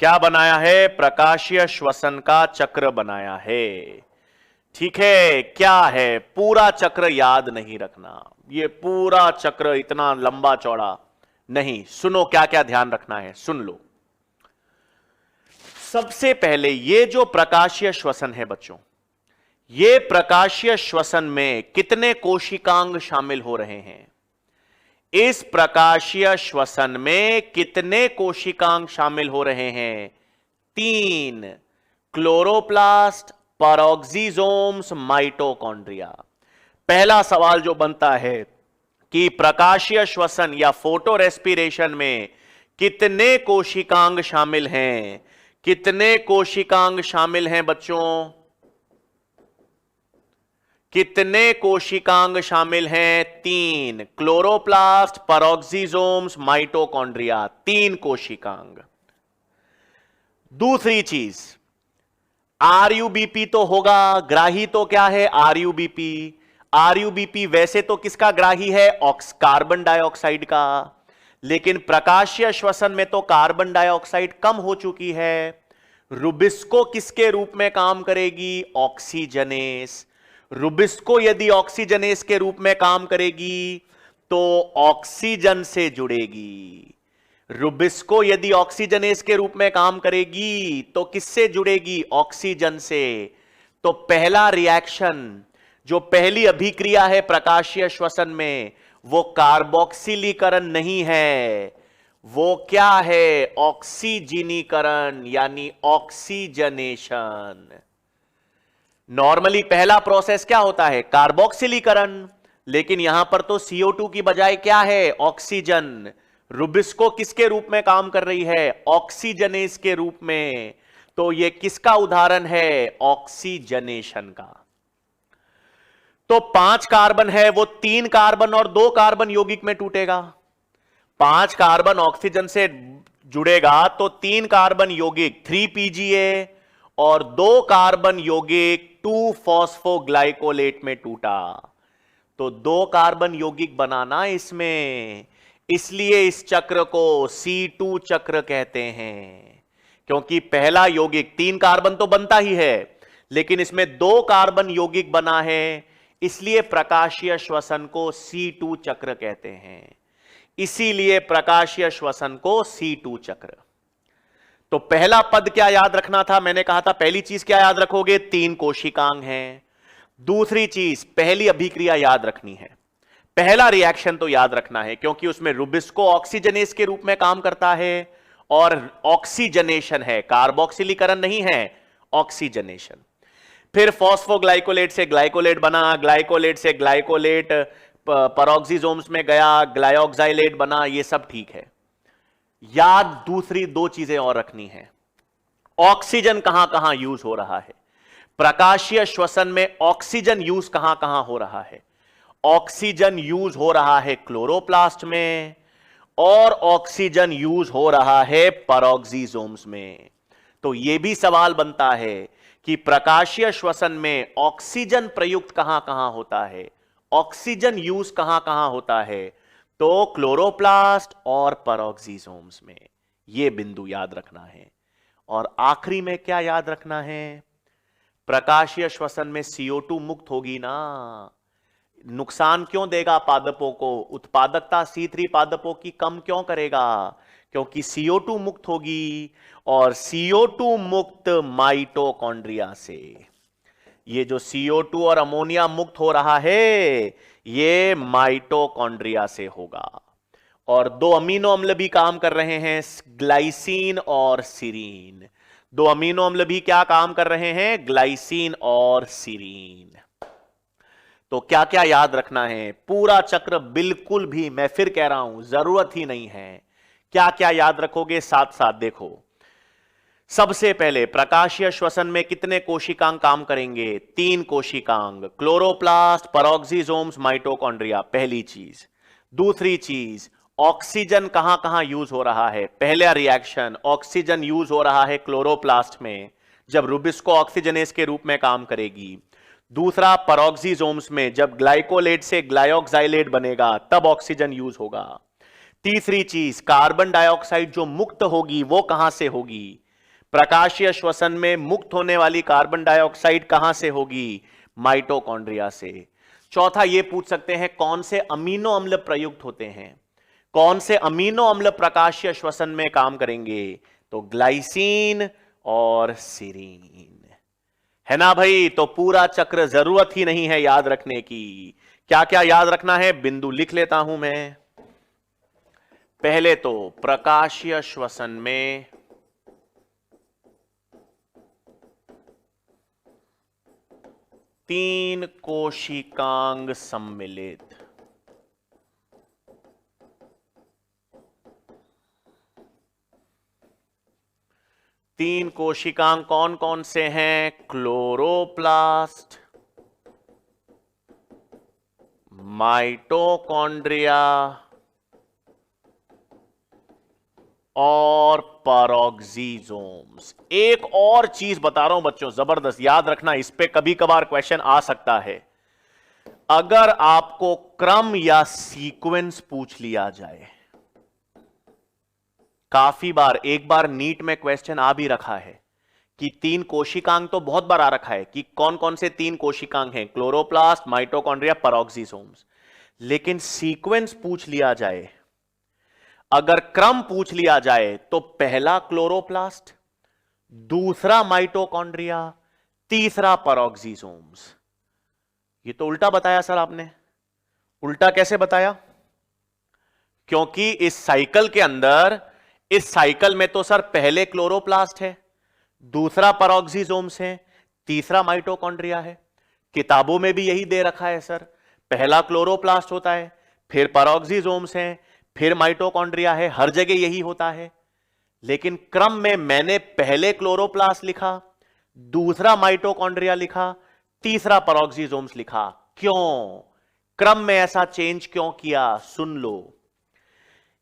क्या बनाया है, प्रकाशीय श्वसन का चक्र बनाया है। ठीक है, क्या है, पूरा चक्र याद नहीं रखना, ये पूरा चक्र इतना लंबा चौड़ा नहीं। सुनो क्या क्या ध्यान रखना है, सुन लो। सबसे पहले ये जो प्रकाशीय श्वसन है बच्चों, ये प्रकाशीय श्वसन में कितने कोशिकांग शामिल हो रहे हैं। इस प्रकाशीय श्वसन में कितने कोशिकांग शामिल हो रहे हैं, 3, क्लोरोप्लास्ट, पैरोक्सिसोम्स, माइटोकॉन्ड्रिया। पहला सवाल जो बनता है कि प्रकाशीय श्वसन या फोटो रेस्पिरेशन में कितने कोशिकांग शामिल हैं। कितने कोशिकांग शामिल हैं बच्चों, कितने कोशिकांग शामिल हैं, 3, क्लोरोप्लास्ट, पैरोक्सिसोम्स, माइटोकॉन्ड्रिया, 3 कोशिकांग। दूसरी चीज, आरयूबीपी तो होगा, ग्राही तो क्या है, आरयूबीपी। आरयूबीपी वैसे तो किसका ग्राही है, कार्बन डाइऑक्साइड का, लेकिन प्रकाशीय श्वसन में तो कार्बन डाइऑक्साइड कम हो चुकी है। रुबिस्को किसके रूप में काम करेगी, ऑक्सीजनेस। रुबिस्को यदि ऑक्सीजनेस के रूप में काम करेगी तो ऑक्सीजन से जुड़ेगी। रुबिस्को यदि ऑक्सीजनेस के रूप में काम करेगी तो किससे जुड़ेगी, ऑक्सीजन से। तो पहला रिएक्शन, जो पहली अभिक्रिया है प्रकाशीय श्वसन में, वो कार्बोक्सिलीकरण नहीं है, वो क्या है, ऑक्सीजनीकरण यानी ऑक्सीजनेशन। नॉर्मली पहला प्रोसेस क्या होता है, कार्बोक्सिलीकरण, लेकिन यहां पर तो CO2 की बजाय क्या है, ऑक्सीजन। रुबिस्को किसके रूप में काम कर रही है, ऑक्सीजनेस के रूप में। तो यह किसका उदाहरण है, ऑक्सीजनेशन का। तो 5 कार्बन है, वो 3 कार्बन और 2 कार्बन यौगिक में टूटेगा। 5 कार्बन ऑक्सीजन से जुड़ेगा तो 3 कार्बन यौगिक 3PGA और 2 कार्बन यौगिक 2-फॉस्फोग्लाइकोलेट में टूटा। तो 2 कार्बन यौगिक बनाना इसमें, इसलिए इस चक्र को C2 चक्र कहते हैं, क्योंकि पहला यौगिक 3 कार्बन तो बनता ही है, लेकिन इसमें 2 कार्बन यौगिक बना है, इसलिए प्रकाशीय श्वसन को C2 चक्र कहते हैं। इसीलिए प्रकाशीय श्वसन को C2 चक्र। तो पहला पद क्या याद रखना था, मैंने कहा था पहली चीज क्या याद रखोगे, 3 कोशिकांग हैं। दूसरी चीज, पहली अभिक्रिया याद रखनी है, पहला रिएक्शन तो याद रखना है, क्योंकि उसमें रुबिस्को ऑक्सीजनेस के रूप में काम करता है और ऑक्सीजनेशन है, कार्बोक्सिलीकरण नहीं है, ऑक्सीजनेशन। फिर फॉस्फोग्लाइकोलेट से ग्लाइकोलेट बना, ग्लाइकोलेट से ग्लाइकोलेट पैरोक्सिसोम्स में गया, ग्लाइऑक्साइलेट बना, ये सब ठीक है। याद दूसरी 2 चीजें और रखनी है, ऑक्सीजन कहां कहां यूज हो रहा है, प्रकाशीय श्वसन में ऑक्सीजन यूज कहां कहां हो रहा है। ऑक्सीजन यूज हो रहा है क्लोरोप्लास्ट में और ऑक्सीजन यूज हो रहा है पैरोक्सिसोम्स में। तो यह भी सवाल बनता है कि प्रकाशीय श्वसन में ऑक्सीजन प्रयुक्त कहां कहां होता है, ऑक्सीजन यूज कहां कहां होता है, तो क्लोरोप्लास्ट और पैरोक्सिसोम्स में। यह बिंदु याद रखना है। और आखिरी में क्या याद रखना है, प्रकाशीय श्वसन में CO2 मुक्त होगी ना, नुकसान क्यों देगा पादपों को, उत्पादकता C3 पादपों की कम क्यों करेगा, क्योंकि CO2 मुक्त होगी और CO2 मुक्त माइटोकॉन्ड्रिया से। ये जो CO2 और अमोनिया मुक्त हो रहा है ये माइटोकॉन्ड्रिया से होगा। और 2 अमीनो अम्ल भी काम कर रहे हैं, ग्लाइसिन और सीरीन। 2 अमीनो अम्ल भी क्या काम कर रहे हैं, ग्लाइसिन और सीरीन। तो क्या क्या याद रखना है, पूरा चक्र बिल्कुल भी, मैं फिर कह रहा हूं, जरूरत ही नहीं है। क्या क्या याद रखोगे, साथ साथ देखो। सबसे पहले प्रकाशीय श्वसन में कितने कोशिकांग काम करेंगे, 3 कोशिकांग, क्लोरोप्लास्ट, पैरोक्सिसोम्स, माइटोकॉन्ड्रिया, पहली चीज। दूसरी चीज, ऑक्सीजन कहां कहां यूज हो रहा है, पहला रिएक्शन ऑक्सीजन यूज हो रहा है क्लोरोप्लास्ट में, जब रुबिस्को ऑक्सीजनेस के रूप में काम करेगी। दूसरा पेरोक्सीसोम्स में जब ग्लाइकोलेट से ग्लाइऑक्साइलेट बनेगा तब ऑक्सीजन यूज होगा। तीसरी चीज, कार्बन डाइऑक्साइड जो मुक्त होगी वो कहां से होगी? प्रकाशीय श्वसन में मुक्त होने वाली कार्बन डाइऑक्साइड कहां से होगी? माइटोकॉन्ड्रिया से। चौथा ये पूछ सकते हैं कौन से अमीनो अम्ल प्रयुक्त होते हैं, कौन से अमीनो अम्ल प्रकाशीय श्वसन में काम करेंगे? तो ग्लाइसिन और सीरीन, है ना भाई। तो पूरा चक्र जरूरत ही नहीं है याद रखने की। क्या क्या याद रखना है, बिंदु लिख लेता हूं मैं। पहले तो प्रकाशीय श्वसन में तीन कोशिकांग सम्मिलित, तीन कोशिकांग कौन कौन से हैं? क्लोरोप्लास्ट, माइटोकॉन्ड्रिया और पेरोक्सीसोम्स। एक और चीज बता रहा हूं बच्चों, जबरदस्त याद रखना, इस पे कभी कभार क्वेश्चन आ सकता है। अगर आपको क्रम या सीक्वेंस पूछ लिया जाए, काफी बार, एक बार नीट में क्वेश्चन आ भी रखा है कि तीन कोशिकांग, तो बहुत बार आ रखा है कि कौन कौन से तीन कोशिकांग हैं, क्लोरोप्लास्ट, माइटोकॉन्ड्रिया, पेरोक्सीसोम्स। लेकिन सीक्वेंस पूछ लिया जाए, अगर क्रम पूछ लिया जाए, तो पहला क्लोरोप्लास्ट, दूसरा माइटोकॉन्ड्रिया, तीसरा पेरोक्सीसोम्स। ये तो उल्टा बताया सर आपने। उल्टा कैसे बताया? क्योंकि इस साइकिल के अंदर, इस साइकिल में तो सर पहले क्लोरोप्लास्ट है, दूसरा पेरोक्सीसोम्स है, तीसरा माइटोकॉन्ड्रिया है। किताबों में भी यही दे रखा है सर, पहला क्लोरोप्लास्ट होता है, फिर पेरोक्सीसोम्स है, फिर माइटोकॉन्ड्रिया है, हर जगह यही होता है। लेकिन क्रम में मैंने पहले क्लोरोप्लास्ट लिखा, दूसरा माइटोकॉन्ड्रिया लिखा, तीसरा पेरोक्सीसोम्स लिखा। क्यों? क्रम में ऐसा चेंज क्यों किया? सुन लो।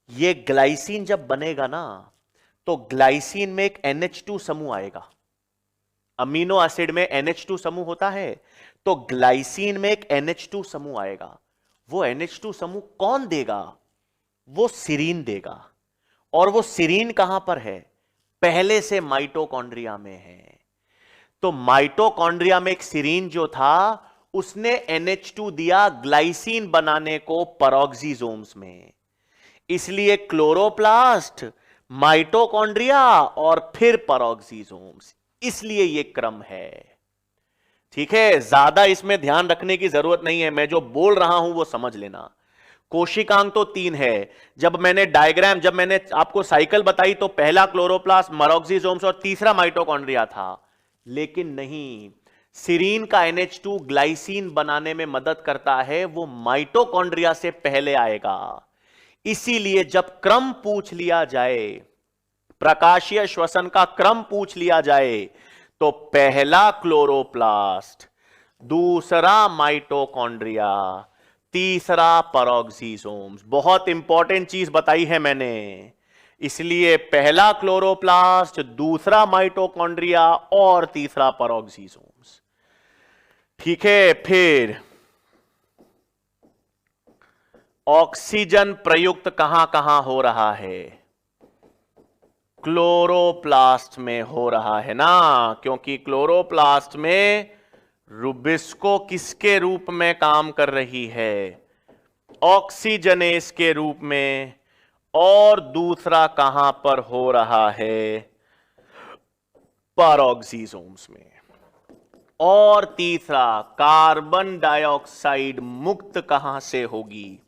ये ग्लाइसिन जब बनेगा ना, तो ग्लाइसिन में एक NH2 समूह आएगा। अमीनो एसिड में NH2 समूह होता है, तो ग्लाइसिन में एक NH2 समूह आएगा। वो NH2 समूह कौन देगा? वो सीरीन देगा। और वो सीरीन कहां पर है? पहले से माइटोकॉन्ड्रिया में है। तो माइटोकॉन्ड्रिया में एक सीरीन जो था, उसने NH2 दिया ग्लाइसिन बनाने को पेरोक्सीसोम्स में। इसलिए क्लोरोप्लास्ट, माइटोकॉन्ड्रिया और फिर पेरोक्सीसोम्स, इसलिए यह क्रम है। ठीक है, ज्यादा इसमें ध्यान रखने की जरूरत नहीं है, मैं जो बोल रहा हूं वो समझ लेना। कोशिकांग तो तीन है। जब मैंने डायग्राम, जब मैंने आपको साइकिल बताई, तो पहला क्लोरोप्लास्ट, पेरोक्सीसोम्स और तीसरा माइटोकॉन्ड्रिया था। लेकिन नहीं, सीरीन का NH2 ग्लाइसिन बनाने में मदद करता है, वो माइटोकॉन्ड्रिया से पहले आएगा। इसीलिए जब क्रम पूछ लिया जाए, प्रकाशीय श्वसन का क्रम पूछ लिया जाए, तो पहला क्लोरोप्लास्ट, दूसरा माइटोकॉन्ड्रिया, तीसरा पेरोक्सीसोम्स। बहुत इंपॉर्टेंट चीज बताई है मैंने। इसलिए पहला क्लोरोप्लास्ट, दूसरा माइटोकॉन्ड्रिया और तीसरा पेरोक्सीसोम्स। ठीक है, फिर ऑक्सीजन प्रयुक्त कहां कहां हो रहा है? क्लोरोप्लास्ट में हो रहा है ना, क्योंकि क्लोरोप्लास्ट में रुबिस्को किसके रूप में काम कर रही है? ऑक्सीजनेस के रूप में। और दूसरा कहां पर हो रहा है? पेरोक्सीसोम्स में। और तीसरा, कार्बन डाइऑक्साइड मुक्त कहां से होगी?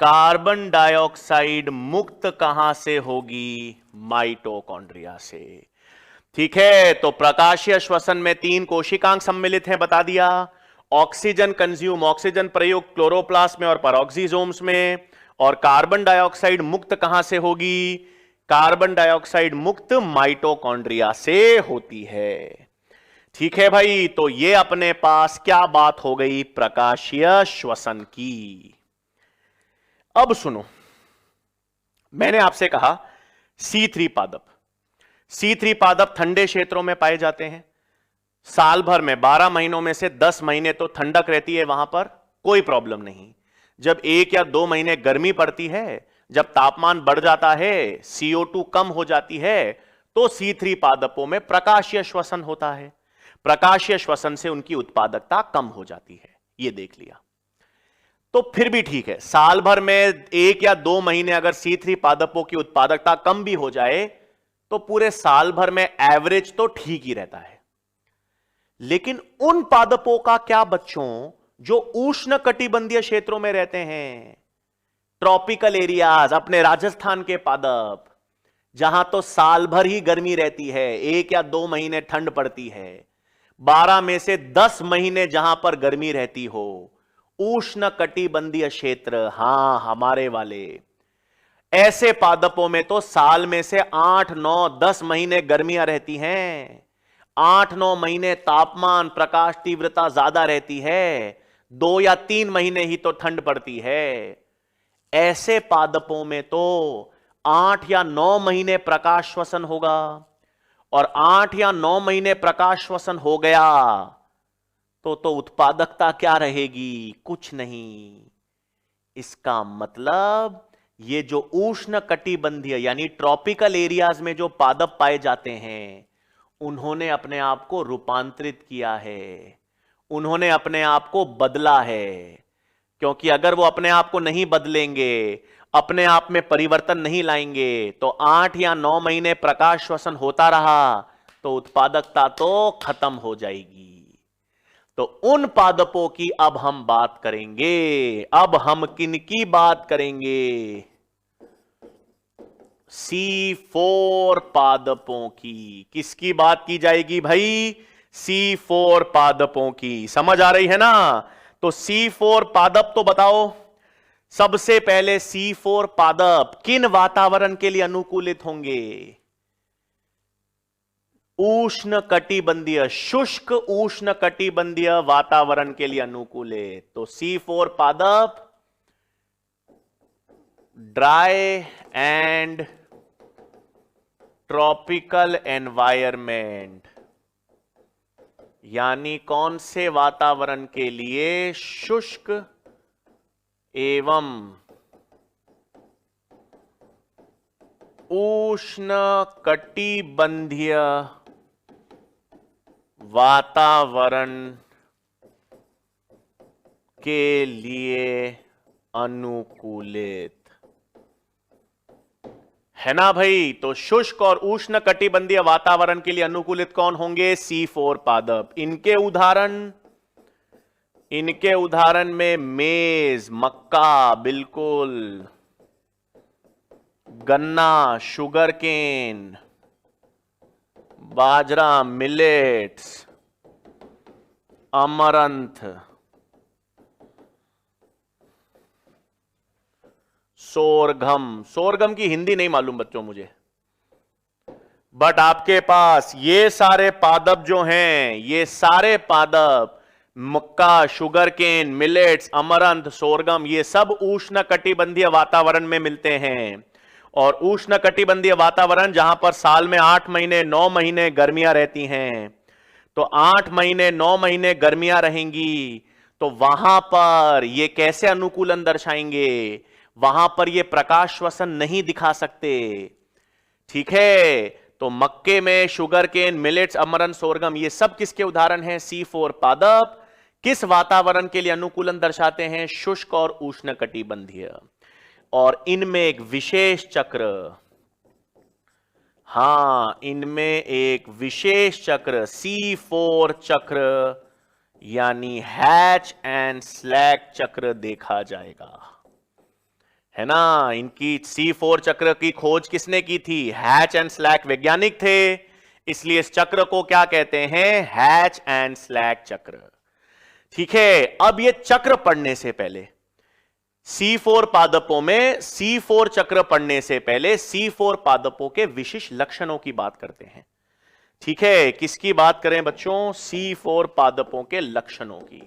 कार्बन डाइऑक्साइड मुक्त कहां से होगी? माइटोकॉन्ड्रिया से। ठीक है, तो प्रकाशीय श्वसन में तीन कोशिकांग सम्मिलित हैं, बता दिया। ऑक्सीजन कंज्यूम, ऑक्सीजन प्रयुक्त क्लोरोप्लास्ट में और पेरोक्सीसोम्स में। और कार्बन डाइऑक्साइड मुक्त कहां से होगी? कार्बन डाइऑक्साइड मुक्त माइटोकॉन्ड्रिया से होती है। ठीक है भाई, तो ये अपने पास क्या बात हो गई? प्रकाशीय श्वसन की। अब सुनो, मैंने आपसे कहा C3 पादप। C3 पादप ठंडे क्षेत्रों में पाए जाते हैं, साल भर में 12 महीनों में से 10 महीने तो ठंडक रहती है, वहां पर कोई प्रॉब्लम नहीं। जब 1 या 2 महीने गर्मी पड़ती है, जब तापमान बढ़ जाता है, CO2 कम हो जाती है, तो C3 पादपों में प्रकाशीय श्वसन होता है। प्रकाशीय श्वसन से उनकी उत्पादकता कम हो जाती है। यह देख लिया। तो फिर भी ठीक है, साल भर में 1 या 2 महीने अगर C3 पादपों की उत्पादकता कम भी हो जाए तो पूरे साल भर में एवरेज तो ठीक ही रहता है। लेकिन उन पादपों का क्या बच्चों जो उष्णकटिबंधीय क्षेत्रों में रहते हैं, ट्रॉपिकल एरियाज, अपने राजस्थान के पादप, जहां तो साल भर ही गर्मी रहती है, 1 या 2 महीने ठंड पड़ती है, 12 में से 10 महीने जहां पर गर्मी रहती हो, उष्णकटिबंधीय क्षेत्र, हां हमारे वाले ऐसे पादपों में तो साल में से 8, 9, 10 महीने गर्मियां रहती हैं। 8, 9 महीने तापमान, प्रकाश तीव्रता ज्यादा रहती है, 2 या 3 महीने ही तो ठंड पड़ती है। ऐसे पादपों में तो 8 या 9 महीने प्रकाश श्वसन होगा, और 8 या 9 महीने प्रकाश श्वसन हो गया तो उत्पादकता क्या रहेगी? कुछ नहीं। इसका मतलब ये जो उष्णकटिबंधीय यानी ट्रॉपिकल एरियाज में जो पादप पाए जाते हैं, उन्होंने अपने आप को रूपांतरित किया है, उन्होंने अपने आप को बदला है। क्योंकि अगर वो अपने आप को नहीं बदलेंगे, अपने आप में परिवर्तन नहीं लाएंगे, तो 8 या 9 महीने प्रकाश श्वसन होता रहा तो उत्पादकता तो खत्म हो जाएगी। तो उन पादपों की अब हम बात करेंगे। अब हम किनकी बात करेंगे? C4 पादपों की। किसकी बात की जाएगी भाई? C4 पादपों की। समझ आ रही है ना? तो C4 पादप तो बताओ, सबसे पहले C4 पादप किन वातावरण के लिए अनुकूलित होंगे? उष्णकटिबंधीय, शुष्क उष्णकटिबंधीय वातावरण के लिए अनुकूलित। तो C4 पादप ड्राई एंड ट्रॉपिकल एनवायरमेंट, यानी कौन से वातावरण के लिए? शुष्क एवं उष्णकटिबंधीय वातावरण के लिए अनुकूलित है ना भाई? तो शुष्क और उष्णकटिबंधीय वातावरण के लिए अनुकूलित कौन होंगे? C4 पादप। इनके उदाहरण में मेज, मक्का, बिल्कुल, गन्ना, शुगर केन, बाजरा, मिलेट्स, अमरंथ, सोरघम। सोरघम की हिंदी नहीं मालूम बच्चों मुझे, बट आपके पास ये सारे पादप जो हैं, ये सारे पादप, मक्का, sugar cane, millets, amaranth, sorghum, ये सब उष्णकटिबंधीय वातावरण में मिलते हैं। और उष्णकटिबंधीय वातावरण जहां पर साल में 8 महीने 9 महीने गर्मियां रहती हैं, तो 8 महीने 9 महीने गर्मियां रहेंगी, तो वहां पर ये कैसे अनुकूलन दर्शाएंगे? वहां पर ये प्रकाश श्वसन नहीं दिखा सकते। ठीक है? तो मक्के में sugar cane, millets, amaranth, sorghum, ये सब किसके उदाहरण हैं? C4 पादप। किस वातावरण के लिए अनुकूलन दर्शाते हैं? शुष्क और उष्णकटिबंधीय। और इनमें एक विशेष चक्र, हां इनमें एक विशेष चक्र C4 चक्र यानी हैच एंड स्लैक चक्र देखा जाएगा, है ना? इनकी C4 चक्र की खोज किसने की थी? हैच एंड स्लैक वैज्ञानिक थे, इसलिए इस चक्र को क्या कहते हैं? हैच एंड स्लैक चक्र। ठीक है? अब ये चक्र पढ़ने से पहले, C4 पादपों में C4 चक्र पढ़ने से पहले C4 पादपों के विशिष्ट लक्षणों की बात करते हैं। ठीक है? किसकी बात करें बच्चों? C4 पादपों के लक्षणों की।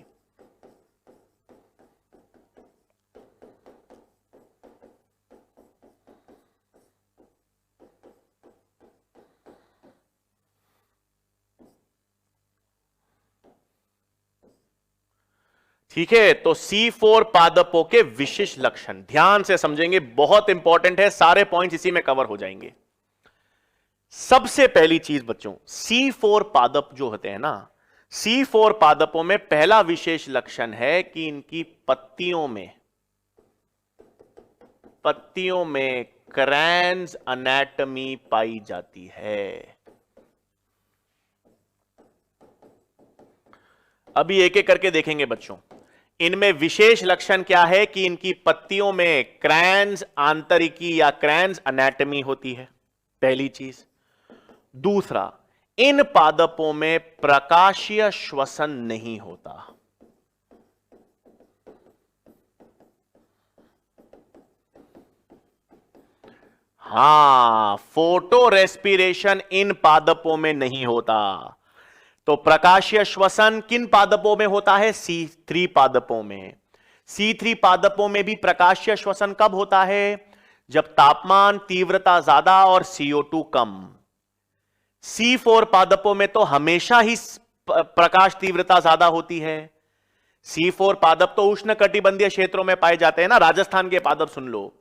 ठीक है, तो C4 पादपों के विशिष्ट लक्षण ध्यान से समझेंगे, बहुत इंपॉर्टेंट है, सारे पॉइंट्स इसी में कवर हो जाएंगे। सबसे पहली चीज बच्चों, C4 पादप जो होते हैं ना, C4 पादपों में पहला विशेष लक्षण है कि इनकी पत्तियों में क्रैंस एनाटॉमी पाई जाती है। अभी एक एक करके देखेंगे बच्चों। इनमें विशेष लक्षण क्या है कि इनकी पत्तियों में क्रैंस आंतरिकी या क्रैंस एनाटॉमी होती है, पहली चीज। दूसरा, इन पादपों में प्रकाशीय श्वसन नहीं होता। हां, फोटो रेस्पिरेशन इन पादपों में नहीं होता। तो प्रकाशीय श्वसन किन पादपों में होता है? C3 पादपों में। C3 पादपों में भी प्रकाशीय श्वसन कब होता है? जब तापमान तीव्रता ज्यादा और CO2 कम। C4 पादपों में तो हमेशा ही प्रकाश तीव्रता ज्यादा होती है। C4 पादप तो उष्णकटिबंधीय क्षेत्रों में पाए जाते हैं ना, राजस्थान के पादप सुन लो।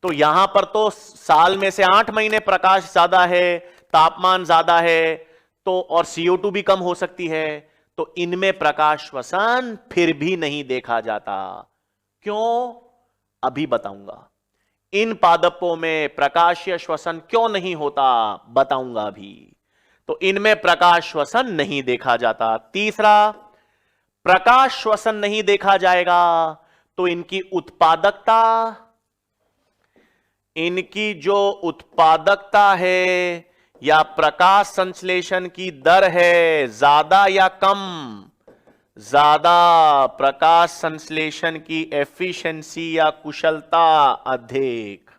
तो यहां पर तो साल में से 8 महीने प्रकाश ज्यादा है, तापमान ज्यादा है, तो और CO2 भी कम हो सकती है, तो इनमें प्रकाश श्वसन फिर भी नहीं देखा जाता। क्यों? अभी बताऊंगा। इन पादपों में प्रकाशीय श्वसन क्यों नहीं होता, बताऊंगा अभी। तो इनमें प्रकाश श्वसन नहीं देखा जाता। तीसरा, प्रकाश श्वसन नहीं देखा जाएगा तो इनकी जो उत्पादकता है या प्रकाश संश्लेषण की दर है, ज्यादा या कम? ज्यादा। प्रकाश संश्लेषण की एफिशिएंसी या कुशलता अधिक,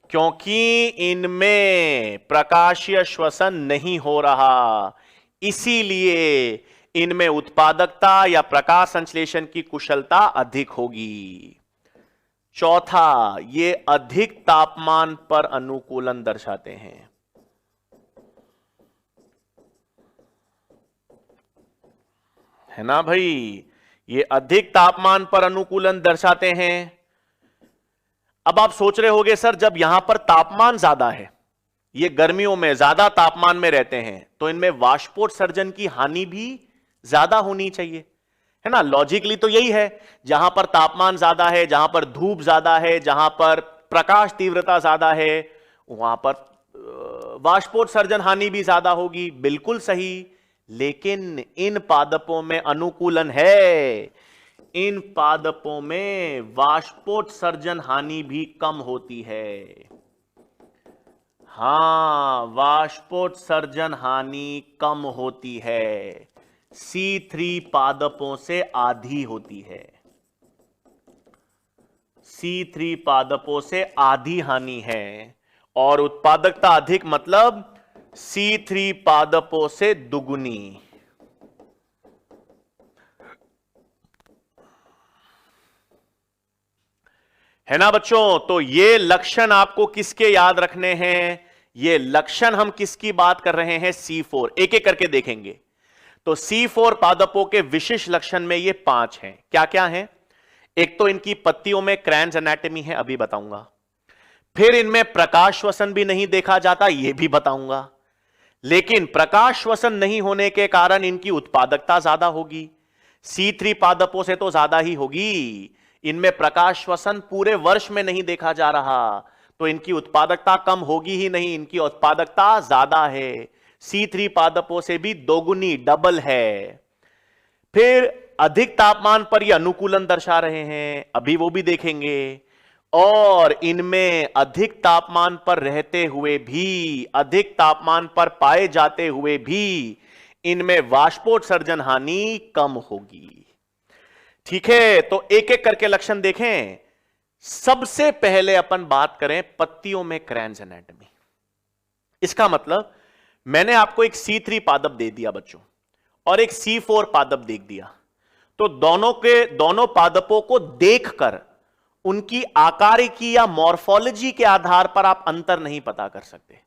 क्योंकि इनमें प्रकाशीय श्वसन नहीं हो रहा, इसीलिए इनमें उत्पादकता या प्रकाश संश्लेषण की कुशलता अधिक होगी। चौथा, ये अधिक तापमान पर अनुकूलन दर्शाते हैं। है ना भाई, ये अधिक तापमान पर अनुकूलन दर्शाते हैं। अब आप सोच रहे होंगे सर, जब यहां पर तापमान ज्यादा है, ये गर्मियों में ज्यादा तापमान में रहते हैं, तो इनमें वाष्पोत्सर्जन की हानि भी ज्यादा होनी चाहिए, है ना। लॉजिकली तो यही है, जहां पर तापमान ज्यादा है, जहां पर धूप ज्यादा है, जहां पर प्रकाश तीव्रता ज्यादा है, वहां पर वाष्पोत्सर्जन हानि भी ज्यादा होगी। बिल्कुल सही। लेकिन इन पादपों में अनुकूलन है, इन पादपों में वाष्पोत्सर्जन हानि भी कम होती है। हां, वाष्पोत्सर्जन हानि कम होती है, C3 पादपों से आधी होती है। C3 पादपों से आधी हानि है, और उत्पादकता अधिक मतलब C3 पादपों से दुगुनी। है ना बच्चों। तो ये लक्षण आपको किसके याद रखने हैं? ये लक्षण हम किसकी बात कर रहे हैं? C4। एक एक करके देखेंगे। तो C4 पादपों के विशिष्ट लक्षण में ये 5 हैं। क्या क्या हैं? एक तो इनकी पत्तियों में क्रैंस एनाटॉमी है, अभी बताऊंगा। फिर इनमें प्रकाश श्वसन भी नहीं देखा जाता, यह भी बताऊंगा। लेकिन प्रकाश श्वसन नहीं होने के कारण इनकी उत्पादकता ज्यादा होगी, C3 पादपों से तो ज्यादा ही होगी। इनमें प्रकाश श्वसन पूरे वर्ष में नहीं देखा जा रहा, तो इनकी उत्पादकता कम होगी ही नहीं, इनकी उत्पादकता ज्यादा है, C3 पादपों से भी दोगुनी, डबल है। फिर अधिक तापमान पर ये अनुकूलन दर्शा रहे हैं, अभी वो भी देखेंगे। और इनमें अधिक तापमान पर रहते हुए भी, अधिक तापमान पर पाए जाते हुए भी, इनमें वाष्पोत्सर्जन हानि कम होगी। ठीक है, तो एक एक करके लक्षण देखें। सबसे पहले अपन बात करें पत्तियों में क्रैंस एनाटॉमी। इसका मतलब मैंने आपको एक C3 पादप दे दिया बच्चों, और एक C4 पादप देख दिया, तो दोनों पादपों को देखकर उनकी आकारिकी या मॉर्फोलॉजी के आधार पर आप अंतर नहीं पता कर सकते।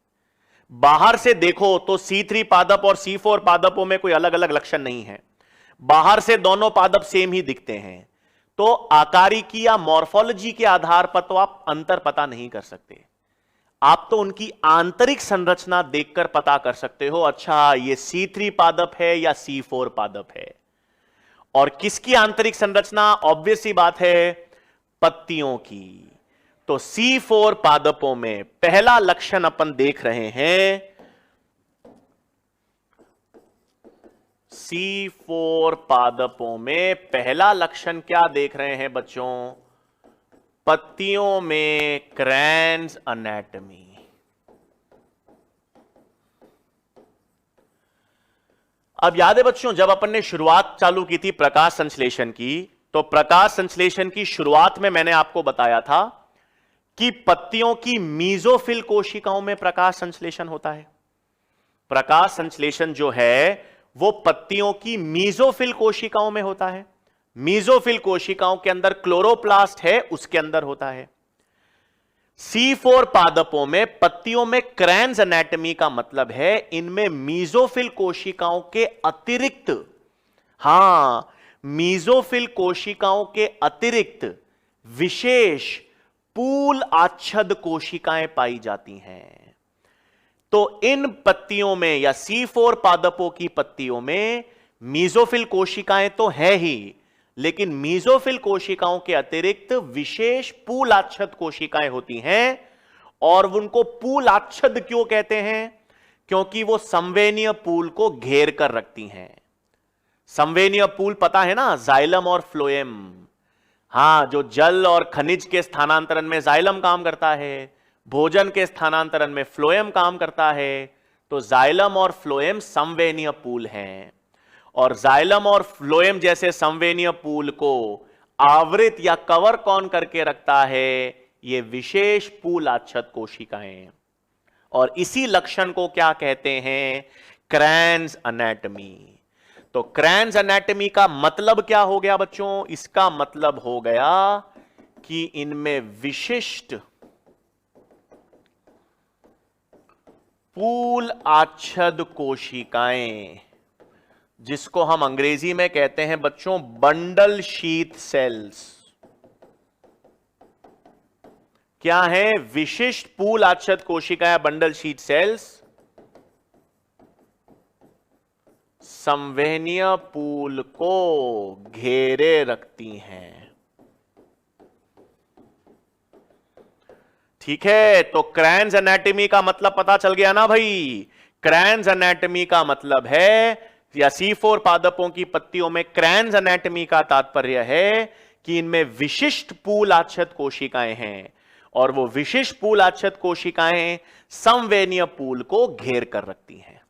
बाहर से देखो तो C3 पादप और C4 पादपों में कोई अलग अलग लक्षण नहीं है, बाहर से दोनों पादप सेम ही दिखते हैं, तो आकारिकी या मॉर्फोलॉजी के आधार पर तो आप अंतर पता नहीं कर सकते। आप तो उनकी आंतरिक संरचना देखकर पता कर सकते हो, अच्छा ये C3 पादप है या C4 पादप है। और किसकी आंतरिक संरचना? ऑब्वियस सी बात है, पत्तियों की। तो C4 पादपों में पहला लक्षण अपन देख रहे हैं, C4 पादपों में पहला लक्षण क्या देख रहे हैं बच्चों? पत्तियों में क्रैंस एनाटॉमी। अब याद है बच्चों, जब अपन ने शुरुआत चालू की थी प्रकाश संश्लेषण की, तो प्रकाश संश्लेषण की शुरुआत में मैंने आपको बताया था कि पत्तियों की मीजोफिल कोशिकाओं में प्रकाश संश्लेषण होता है। प्रकाश संश्लेषण जो है वो पत्तियों की मीजोफिल कोशिकाओं में होता है। मीजोफिल कोशिकाओं के अंदर क्लोरोप्लास्ट है, उसके अंदर होता है। C4 पादपों में पत्तियों में क्रैंस एनाटॉमी का मतलब है इनमें मीजोफिल कोशिकाओं के अतिरिक्त, हां, मीजोफिल कोशिकाओं के अतिरिक्त विशेष पूल आच्छद कोशिकाएं पाई जाती हैं। तो इन पत्तियों में या C4 पादपों की पत्तियों में मीजोफिल कोशिकाएं तो है ही, लेकिन मीजोफिल कोशिकाओं के अतिरिक्त विशेष पूल आच्छद कोशिकाएं होती हैं। और उनको पूल आच्छद क्यों कहते हैं? क्योंकि वो संवहनीय पूल को घेर कर रखती हैं। संवहनीय पूल पता है ना, जाइलम और फ्लोएम। हां, जो जल और खनिज के स्थानांतरण में जाइलम काम करता है, भोजन के स्थानांतरण में फ्लोएम काम करता है। तो जाइलम और फ्लोएम संवहनीय पूल हैं, और जाइलम और फ्लोएम जैसे संवहनीय पूल को आवृत या कवर कौन करके रखता है? ये विशेष पूल आच्छद कोशिकाएं। और इसी लक्षण को क्या कहते हैं? क्रैंस एनाटॉमी। तो क्रैंस एनाटॉमी का मतलब क्या हो गया बच्चों? इसका मतलब हो गया कि इनमें विशिष्ट पूल आच्छद कोशिकाएं, जिसको हम अंग्रेजी में कहते हैं बच्चों बंडल शीथ सेल्स। क्या है? विशिष्ट पूल आच्छद कोशिकाएं, बंडल शीथ सेल्स, संवहनीय पूल को घेरे रखती हैं। ठीक है, तो क्रैंस एनाटॉमी का मतलब पता चल गया ना भाई। क्रैंस एनाटॉमी का मतलब है, या C4 पादपों की पत्तियों में क्रैंस एनाटॉमी का तात्पर्य है कि इनमें विशिष्ट पूल आच्छद कोशिकाएं हैं, और वो विशिष्ट पूल आच्छद कोशिकाएं संवहनीय पूल को घेर कर रखती हैं।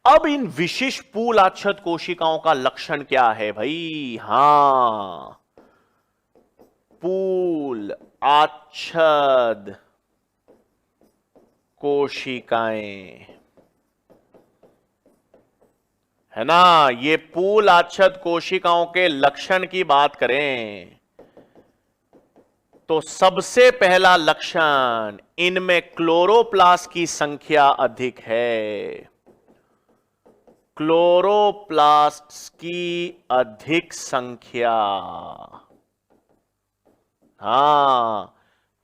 अब इन विशिष्ट पूल आच्छद कोशिकाओं का लक्षण क्या है भाई? हां, पूल आच्छद कोशिकाएं, है ना। ये पूल आच्छद कोशिकाओं के लक्षण की बात करें तो सबसे पहला लक्षण, इनमें क्लोरोप्लास्ट की संख्या अधिक है। क्लोरोप्लास्ट की अधिक संख्या। हां,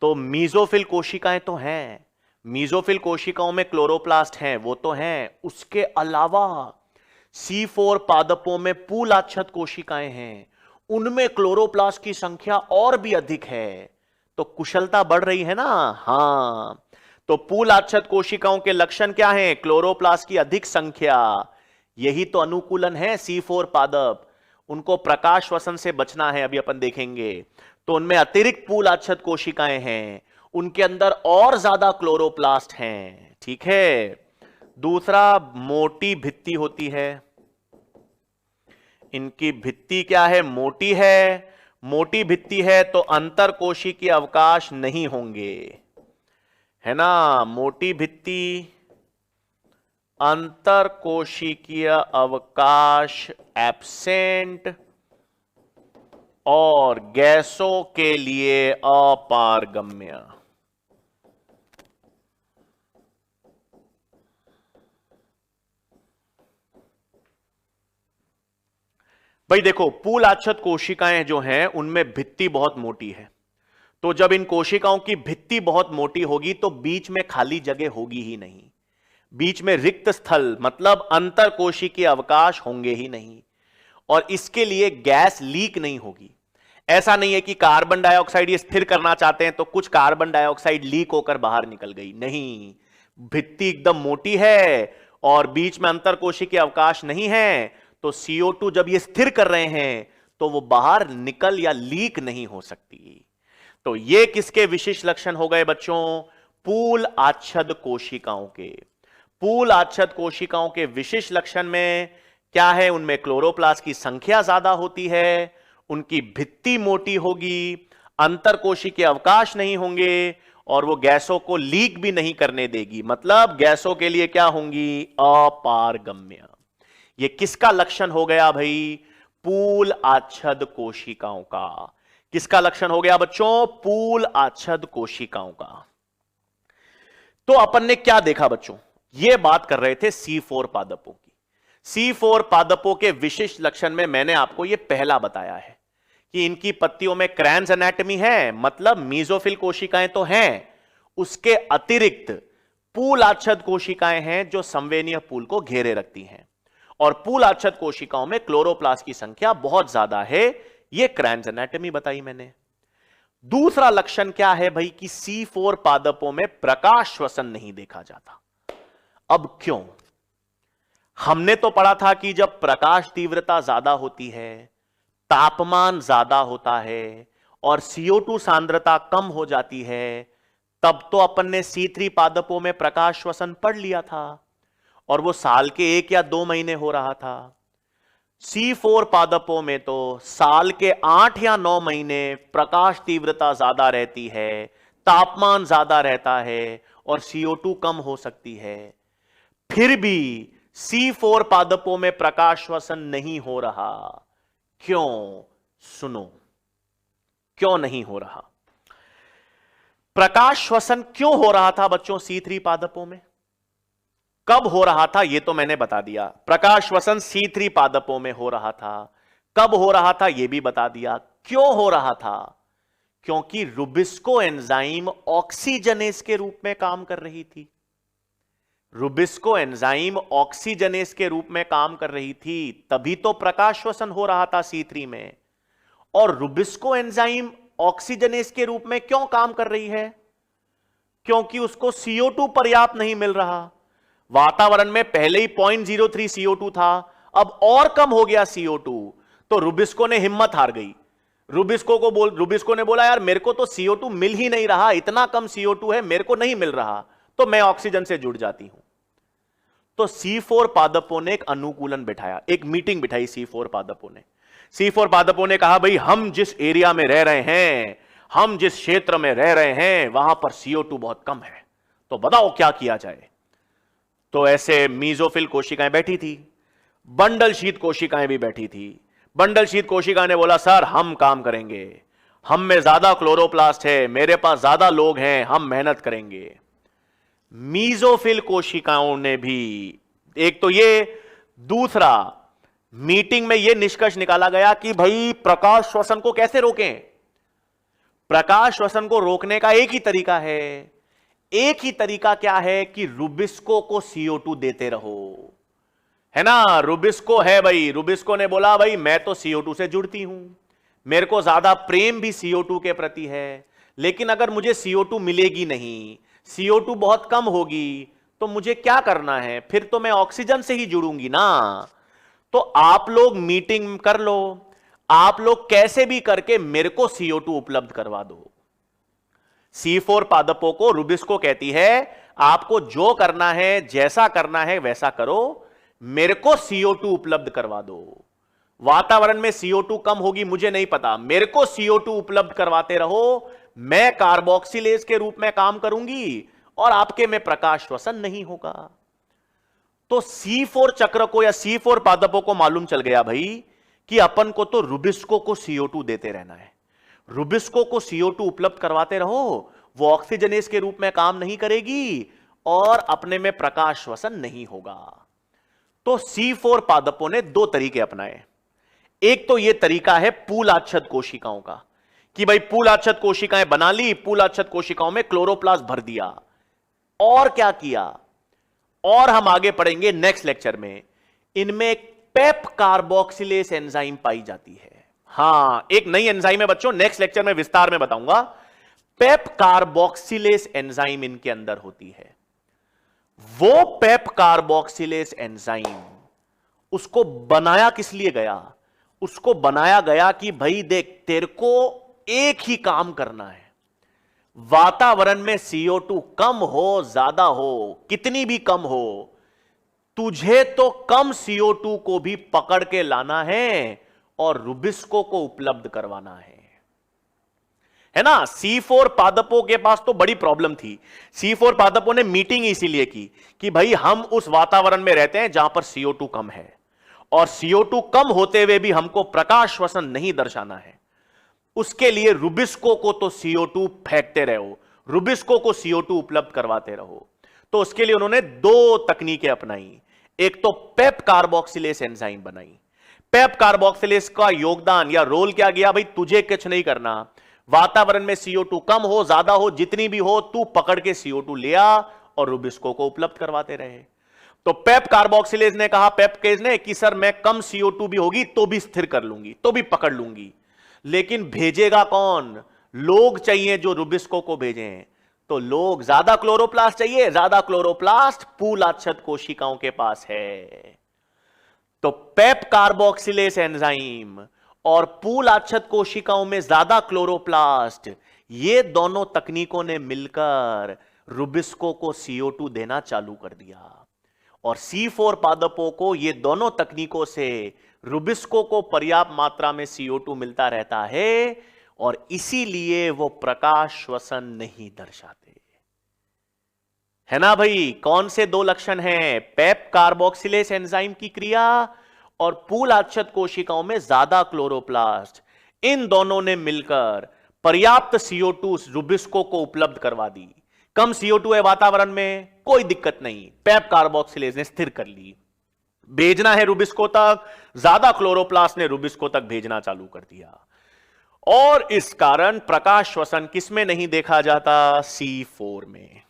तो मीजोफिल कोशिकाएं तो हैं, मीजोफिल कोशिकाओं में क्लोरोप्लास्ट हैं, वो तो हैं। उसके अलावा C4 पादपों में पूल आच्छद कोशिकाएं हैं, उनमें क्लोरोप्लास्ट की संख्या और भी अधिक है। तो कुशलता बढ़ रही है ना। हां, तो पूल आच्छद कोशिकाओं के लक्षण क्या हैं? क्लोरोप्लास्ट की अधिक संख्या। यही तो अनुकूलन है C4 पादप, उनको प्रकाश श्वसन से बचना है, अभी अपन देखेंगे। तो उनमें अतिरिक्त पूल आच्छद कोशिकाएं हैं, उनके अंदर और ज्यादा क्लोरोप्लास्ट हैं। ठीक है। दूसरा, मोटी भित्ति होती है। इनकी भित्ति क्या है? मोटी है। मोटी भित्ति है तो अंतर कोशिकीय अवकाश नहीं होंगे, है ना। मोटी भित्ति, अंतर कोशिकीय अवकाश एब्सेंट, और गैसों के लिए अपारगम्य। भाई देखो, पूल आच्छद कोशिकाएं जो हैं उनमें भित्ति बहुत मोटी है, तो जब इन कोशिकाओं की भित्ति बहुत मोटी होगी तो बीच में खाली जगह होगी ही नहीं, बीच में रिक्त स्थल मतलब अंतर कोशिकीय अवकाश होंगे ही नहीं, और इसके लिए गैस लीक नहीं होगी। ऐसा नहीं है कि कार्बन डाइऑक्साइड ये स्थिर करना चाहते हैं तो कुछ कार्बन डाइऑक्साइड लीक होकर बाहर निकल गई, नहीं, भित्ति एकदम मोटी है और बीच में अंतर कोशिकीय अवकाश नहीं है, तो CO2 जब ये स्थिर कर रहे हैं तो वो बाहर निकल या लीक नहीं हो सकती। तो ये किसके विशिष्ट लक्षण हो गए बच्चों? पूल आच्छद कोशिकाओं के। पूल आच्छद कोशिकाओं के विशिष्ट लक्षण में क्या है? उनमें क्लोरोप्लास्ट की संख्या ज्यादा होती है, उनकी भित्ति मोटी होगी, अंतर कोशिकीय अवकाश नहीं होंगे और वो गैसों को लीक भी नहीं करने देगी, मतलब गैसों के लिए क्या होंगी? अपारगम्य। ये किसका लक्षण हो गया भाई? पूल आच्छद कोशिकाओं का। किसका लक्षण हो गया बच्चों? पूल आच्छद कोशिकाओं का। तो अपन ने क्या देखा बच्चों? ये बात कर रहे थे C4 पादपों की। C4 पादपों के विशिष्ट लक्षण में मैंने आपको ये पहला बताया है कि इनकी पत्तियों में क्रैंज एनाटॉमी है, मतलब मीजोफिल कोशिकाएं तो हैं, उसके अतिरिक्त पूल आच्छद कोशिकाएं हैं जो संवहनीय पूल को घेरे रखती हैं, और पूल आच्छद कोशिकाओं में क्लोरोप्लास्ट की संख्या बहुत ज्यादा है। यह क्रैंज एनाटॉमी बताई मैंने। दूसरा लक्षण क्या है भाई? कि C4 पादपों में प्रकाश श्वसन नहीं देखा जाता। अब क्यों? हमने तो पढ़ा था कि जब प्रकाश तीव्रता ज्यादा होती है, तापमान ज्यादा होता है और CO2 सांद्रता कम हो जाती है, तब तो अपन ने C3 पादपों में प्रकाश श्वसन पढ़ लिया था और वो साल के 1 या 2 महीने हो रहा था। C4 पादपों में तो साल के 8 या 9 महीने प्रकाश तीव्रता ज्यादा रहती है, तापमान ज्यादा रहता है और CO2 कम हो सकती है, फिर भी C4 पादपों में प्रकाश श्वसन नहीं हो रहा। क्यों? सुनो, क्यों नहीं हो रहा? प्रकाश श्वसन क्यों हो रहा था बच्चों C3 पादपों में? कब हो रहा था ये तो मैंने बता दिया। प्रकाश श्वसन C3 पादपों में हो रहा था। कब हो रहा था ये भी बता दिया। क्यों हो रहा था? क्योंकि रुबिस्को एंजाइम ऑक्सीजनेस के रूप में काम कर रही थी। रुबिस्को एंजाइम ऑक्सीजनेस के रूप में काम कर रही थी, तभी तो प्रकाश श्वसन हो रहा था C3 में। और रुबिस्को एंजाइम ऑक्सीजनेस के रूप में क्यों काम कर रही है? क्योंकि उसको CO2 पर्याप्त नहीं मिल रहा। वातावरण में पहले ही 0.03 CO2 था, अब और कम हो गया CO2, तो रुबिस्को ने हिम्मत हार गई। रुबिस्को ने बोला यार मेरे को तो CO2 मिल ही नहीं रहा, इतना कम CO2 है, मेरे को नहीं मिल रहा, तो मैं ऑक्सीजन से जुड़ जाती हूं। तो C4 पादपों ने एक अनुकूलन बिठाया, एक मीटिंग बिठाई C4 पादपों ने। C4 पादपों ने कहा भाई हम जिस एरिया में रह रहे हैं, हम जिस क्षेत्र में रह रहे हैं, वहां पर CO2 बहुत कम है, तो बताओ क्या किया जाए। तो ऐसे मीजोफिल कोशिकाएं बैठी थी, बंडल शीत कोशिकाएं भी बैठी थी। बंडल शीत कोशिका ने बोला सर हम काम करेंगे, हम में ज्यादा क्लोरोप्लास्ट है, मेरे पास ज्यादा लोग हैं, हम मेहनत करेंगे। मीजोफिल कोशिकाओं ने भी एक तो ये, दूसरा मीटिंग में यह निष्कर्ष निकाला गया कि भाई प्रकाश श्वसन को कैसे रोकें। प्रकाश श्वसन को रोकने का एक ही तरीका है, एक ही तरीका क्या है कि रुबिस्को को CO2 देते रहो, है ना। रुबिस्को है भाई, रुबिस्को ने बोला भाई मैं तो CO2 से जुड़ती हूं, मेरे को ज्यादा प्रेम भी CO2 के प्रति है, लेकिन अगर मुझे CO2 मिलेगी नहीं, CO2 बहुत कम होगी, तो मुझे क्या करना है? फिर तो मैं ऑक्सीजन से ही जुड़ूंगी ना। तो आप लोग मीटिंग कर लो, आप लोग कैसे भी करके मेरे को CO2 उपलब्ध करवा दो। C4 पादपों को रुबिस्को कहती है आपको जो करना है, जैसा करना है वैसा करो, मेरे को CO2 उपलब्ध करवा दो। वातावरण में CO2 कम होगी मुझे नहीं पता, मेरे को CO2 उपलब्ध करवाते रहो, मैं कार्बोक्सिलेज के रूप में काम करूंगी और आपके में प्रकाश श्वसन नहीं होगा। तो C4 चक्र को या C4 पादपों को मालूम चल गया भाई कि अपन को तो रुबिस्को को CO2 देते रहना है, रुबिस्को को CO2 उपलब्ध करवाते रहो, वो ऑक्सीजनेस के रूप में काम नहीं करेगी और अपने में प्रकाश श्वसन नहीं होगा। तो C4 पादपों ने 2 तरीके अपनाए। एक तो यह तरीका है पूलाच्छद कोशिकाओं का कि भाई पूलाच्छद कोशिकाएं बना ली, पूलाच्छद कोशिकाओं में क्लोरोप्लास्ट भर दिया। और क्या किया, और हम आगे पढ़ेंगे नेक्स्ट लेक्चर में, इनमें पेप कार्बोक्सिलेज एंजाइम पाई जाती है। हां, एक नई एंजाइम है बच्चों, नेक्स्ट लेक्चर में विस्तार में बताऊंगा। पेप कार्बोक्सिलेज एंजाइम इनके अंदर होती है। वो पेप कार्बोक्सिलेज एंजाइम, उसको बनाया किस लिए गया? उसको बनाया गया कि भाई देख, तेरे को एक ही काम करना है, वातावरण में CO2 कम हो ज्यादा हो, कितनी भी कम हो, तुझे तो कम CO2 को भी पकड़ के लाना है और रुबिस्को को उपलब्ध करवाना है ना। C4 पादपों के पास तो बड़ी प्रॉब्लम थी। C4 पादपों ने मीटिंग इसीलिए की कि भाई हम उस वातावरण में रहते हैं जहां पर CO2 कम है, और CO2 कम होते हुए भी हमको प्रकाश श्वसन नहीं दर्शाना है। उसके लिए रुबिस्को को तो CO2 फेंकते रहो, रुबिस्को को CO2 उपलब्ध करवाते रहो। तो उसके लिए उन्होंने दो तकनीकें अपनाई। एक तो पेप कार्बोक्सिलेज एंजाइम बनाई। पेप कार्बोक्सिलेज का योगदान या रोल क्या गया? भाई तुझे कुछ नहीं करना, वातावरण में CO2 कम हो ज्यादा हो, जितनी भी हो, तू पकड़ के CO2 ले आ और रुबिस्को को उपलब्ध करवाते रहे। तो पेप कार्बोक्सिलेज ने कहा, पेपकेज ने, कि सर मैं कम CO2 भी होगी तो भी स्थिर कर लूंगी, तो भी पकड़ लूंगी, लेकिन भेजेगा कौन? लोग चाहिए जो रुबिस्को को भेजें। तो लोग, ज्यादा क्लोरोप्लास्ट चाहिए, ज्यादा क्लोरोप्लास्ट पूलाच्छद कोशिकाओं के पास है। तो पेप कार्बोक्सिलेज एंजाइम और पूलाच्छद कोशिकाओं में ज्यादा क्लोरोप्लास्ट, ये दोनों तकनीकों ने मिलकर रुबिस्को को CO2 देना चालू कर दिया। और C4 पादपों को ये दोनों तकनीकों से रुबिस्को को पर्याप्त मात्रा में CO2 मिलता रहता है, और इसीलिए वो प्रकाश श्वसन नहीं दर्शाते, है ना भाई। कौन से दो लक्षण हैं? पेप कार्बोक्सिलेज एंजाइम की क्रिया और पूलाच्छद कोशिकाओं में ज्यादा क्लोरोप्लास्ट, इन दोनों ने मिलकर पर्याप्त CO2 रुबिस्को को उपलब्ध करवा दी। कम CO2 है वातावरण में, कोई दिक्कत नहीं, पेप कार्बोक्सिलेज ने स्थिर कर ली। भेजना है रुबिस्को तक, ज्यादा क्लोरोप्लास्ट ने रुबिस्को तक भेजना चालू कर दिया, और इस कारण प्रकाश श्वसन किसमें नहीं देखा जाता? C4 में।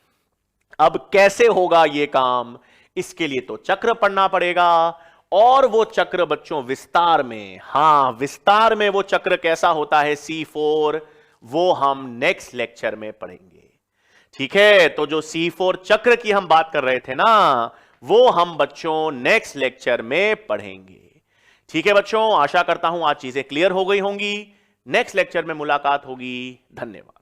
अब कैसे होगा यह काम? इसके लिए तो चक्र पढ़ना पड़ेगा, और वो चक्र बच्चों विस्तार में, हां विस्तार में वो चक्र कैसा होता है C4, वो हम नेक्स्ट लेक्चर में पढ़ेंगे। ठीक है, तो जो C4 चक्र की हम बात कर रहे थे ना, वो हम बच्चों नेक्स्ट लेक्चर में पढ़ेंगे। ठीक है बच्चों, आशा करता हूं आज चीजें क्लियर हो गई होंगी। नेक्स्ट लेक्चर में मुलाकात होगी। धन्यवाद।